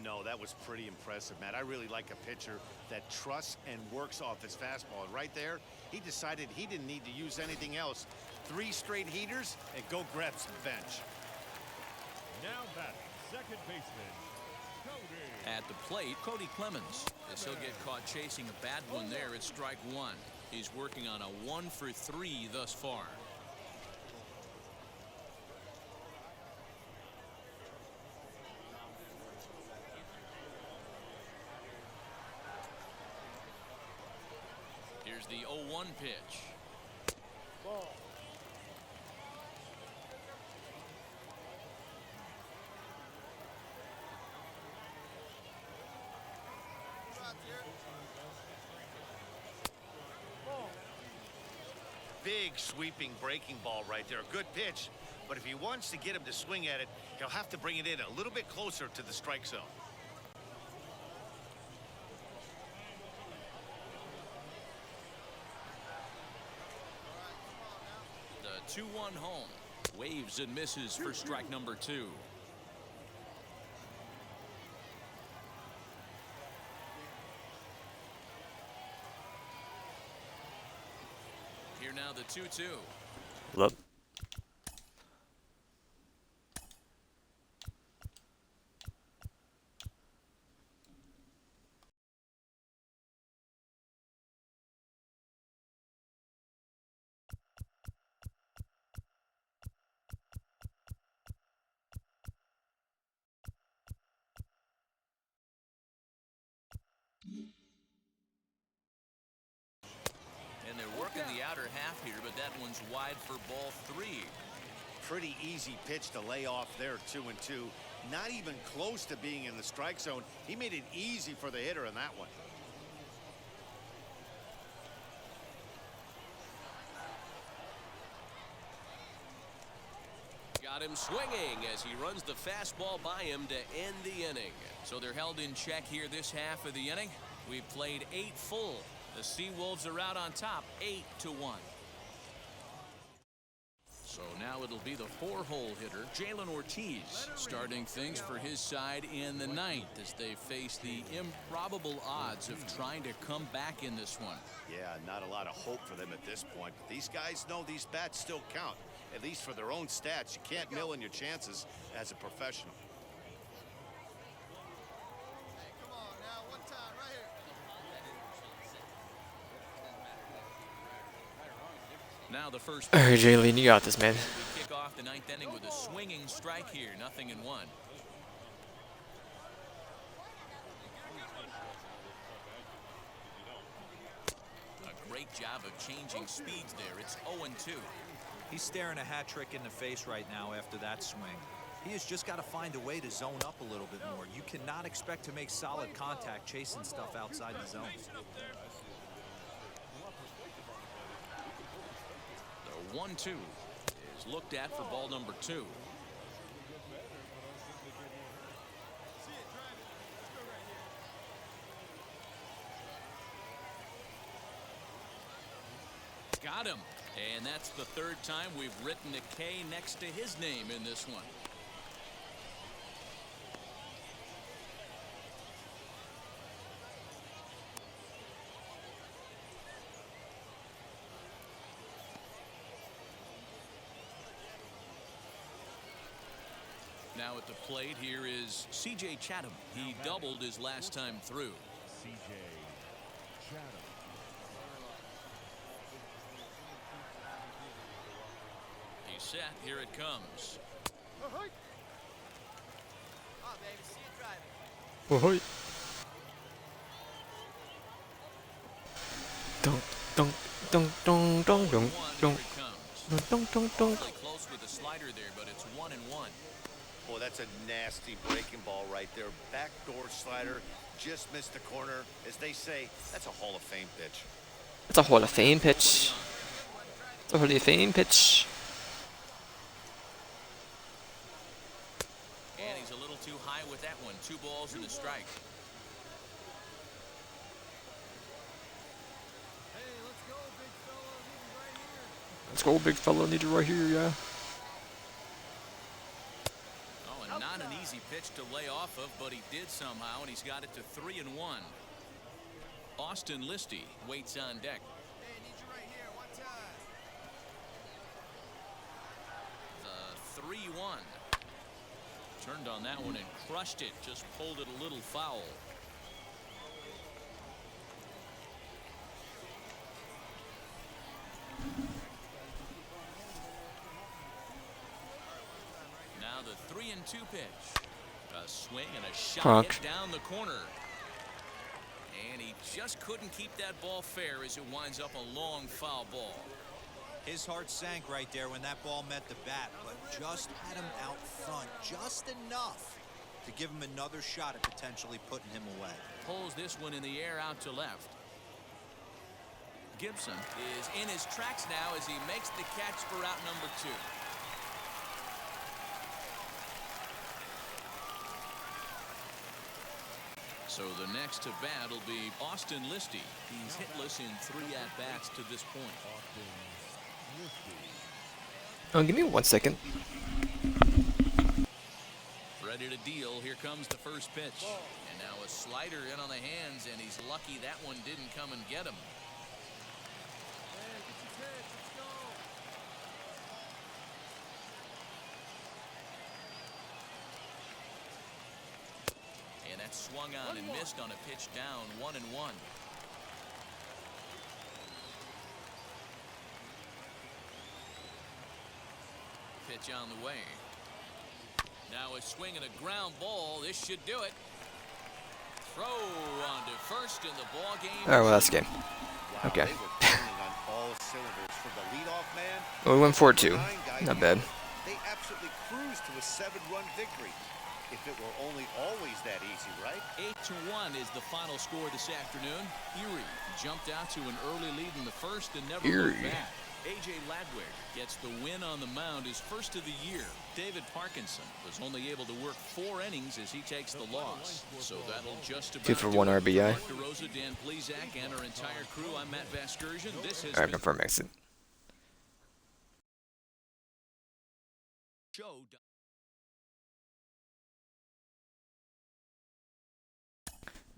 No, that was pretty impressive, Matt. I really like a pitcher that trusts and works off his fastball. And right there, he decided he didn't need to use anything else. 3 straight heaters and go grab some bench. Now batting, second baseman, Cody. At the plate, Cody Clemens. As he'll get caught chasing a bad one there at strike 1. He's working on a 1 for 3 thus far. Here's the 0-1 pitch. Big sweeping breaking ball right there. A good pitch, but if he wants to get him to swing at it, he'll have to bring it in a little bit closer to the strike zone. 2-1 home. Waves and misses for strike number 2. Here now the 2-2. Look. And they're working the outer half here, but that one's wide for ball 3. Pretty easy pitch to lay off there, 2-2. Not even close to being in the strike zone. He made it easy for the hitter in that one. Got him swinging as he runs the fastball by him to end the inning. So they're held in check here this half of the inning. We've played 8 full. The Seawolves are out on top, 8-1. So now it'll be the 4-hole hitter, Jalen Ortiz, starting things for his side in the 9th as they face the improbable odds of trying to come back in this one. Yeah, not a lot of hope for them at this point, but these guys know these bats still count, at least for their own stats. You can't mill in your chances as a professional. Now the first. All right, Jalen, you got this, man. We kick off the 9th inning with a swinging strike here, 0-1. A great job of changing speeds there. It's 0-2. He's staring a hat trick in the face right now after that swing. He has just got to find a way to zone up a little bit more. You cannot expect to make solid contact chasing stuff outside the zone. The 1-2 is looked at for ball number 2. Got him. And that's the 3rd time we've written a K next to his name in this one. Now at the plate here is C.J. Chatham. He doubled his last time through. C.J. Chatham. He's set. Here it comes. Ahoy. Dunk, dunk, dunk, dunk, dunk, dunk, dunk, dunk, dunk, dunk. Really close with the slider there, but it's 1-1. Boy, that's a nasty breaking ball right there. Backdoor slider, just missed the corner. As they say, that's a Hall of Fame pitch. It's a Hall of Fame pitch. It's a Hall of Fame pitch. And he's a little too high with that one. 2 balls and a strike. Let's go, big fella. Need it right here, yeah. Oh, and not an easy pitch to lay off of, but he did somehow, and he's got it to 3-1. Austin Listy waits on deck. The 3-1. Turned on that one and crushed it. Just pulled it a little foul. Now the 3-2 pitch. A swing and a shot hit down the corner. And he just couldn't keep that ball fair as it winds up a long foul ball. His heart sank right there when that ball met the bat, but just had him out front just enough to give him another shot at potentially putting him away. Pulls this one in the air out to left. Gibson is in his tracks now as he makes the catch for out number 2. So the next to bat will be Austin Listy. He's hitless in 3 at-bats to this point. Oh, give me 1 second. Ready to deal. Here comes the first pitch. And now a slider in on the hands, and he's lucky that one didn't come and get him. And that swung on and missed on a pitch down, 1-1. Pitch on the way. Now a swing and a ground ball. This should do it. Throw on to first in the ball game. Alright, well, that's the game. Wow, Okay. they were turning on all cylinders for the leadoff man. Well, we went 4-2. Not bad. They absolutely cruised to a 7-run victory. If it were only always that easy, right? 8-1 is the final score this afternoon. Erie jumped out to an early lead in the first and never looked back. A.J. Ladwig gets the win on the mound, his first of the year. David Parkinson was only able to work 4 innings as he takes the loss. So that'll just about 2 for 1 RBI. Mark DeRosa, Dan Plesac, and our entire crew. I'm Matt Vasgersian. This has Alright, been confirm exit. show.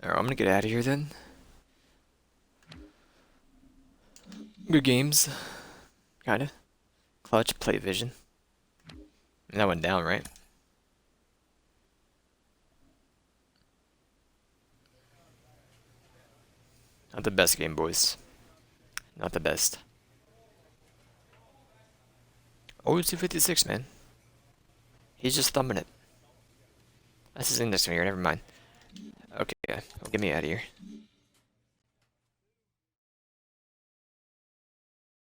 Alright, I'm gonna get out of here then. Good games. Kinda. Clutch, play vision. And that went down, right? Not the best game, boys. Not the best. Oh, 256, man. He's just thumbing it. That's his index finger, never mind. Okay, well, get me out of here.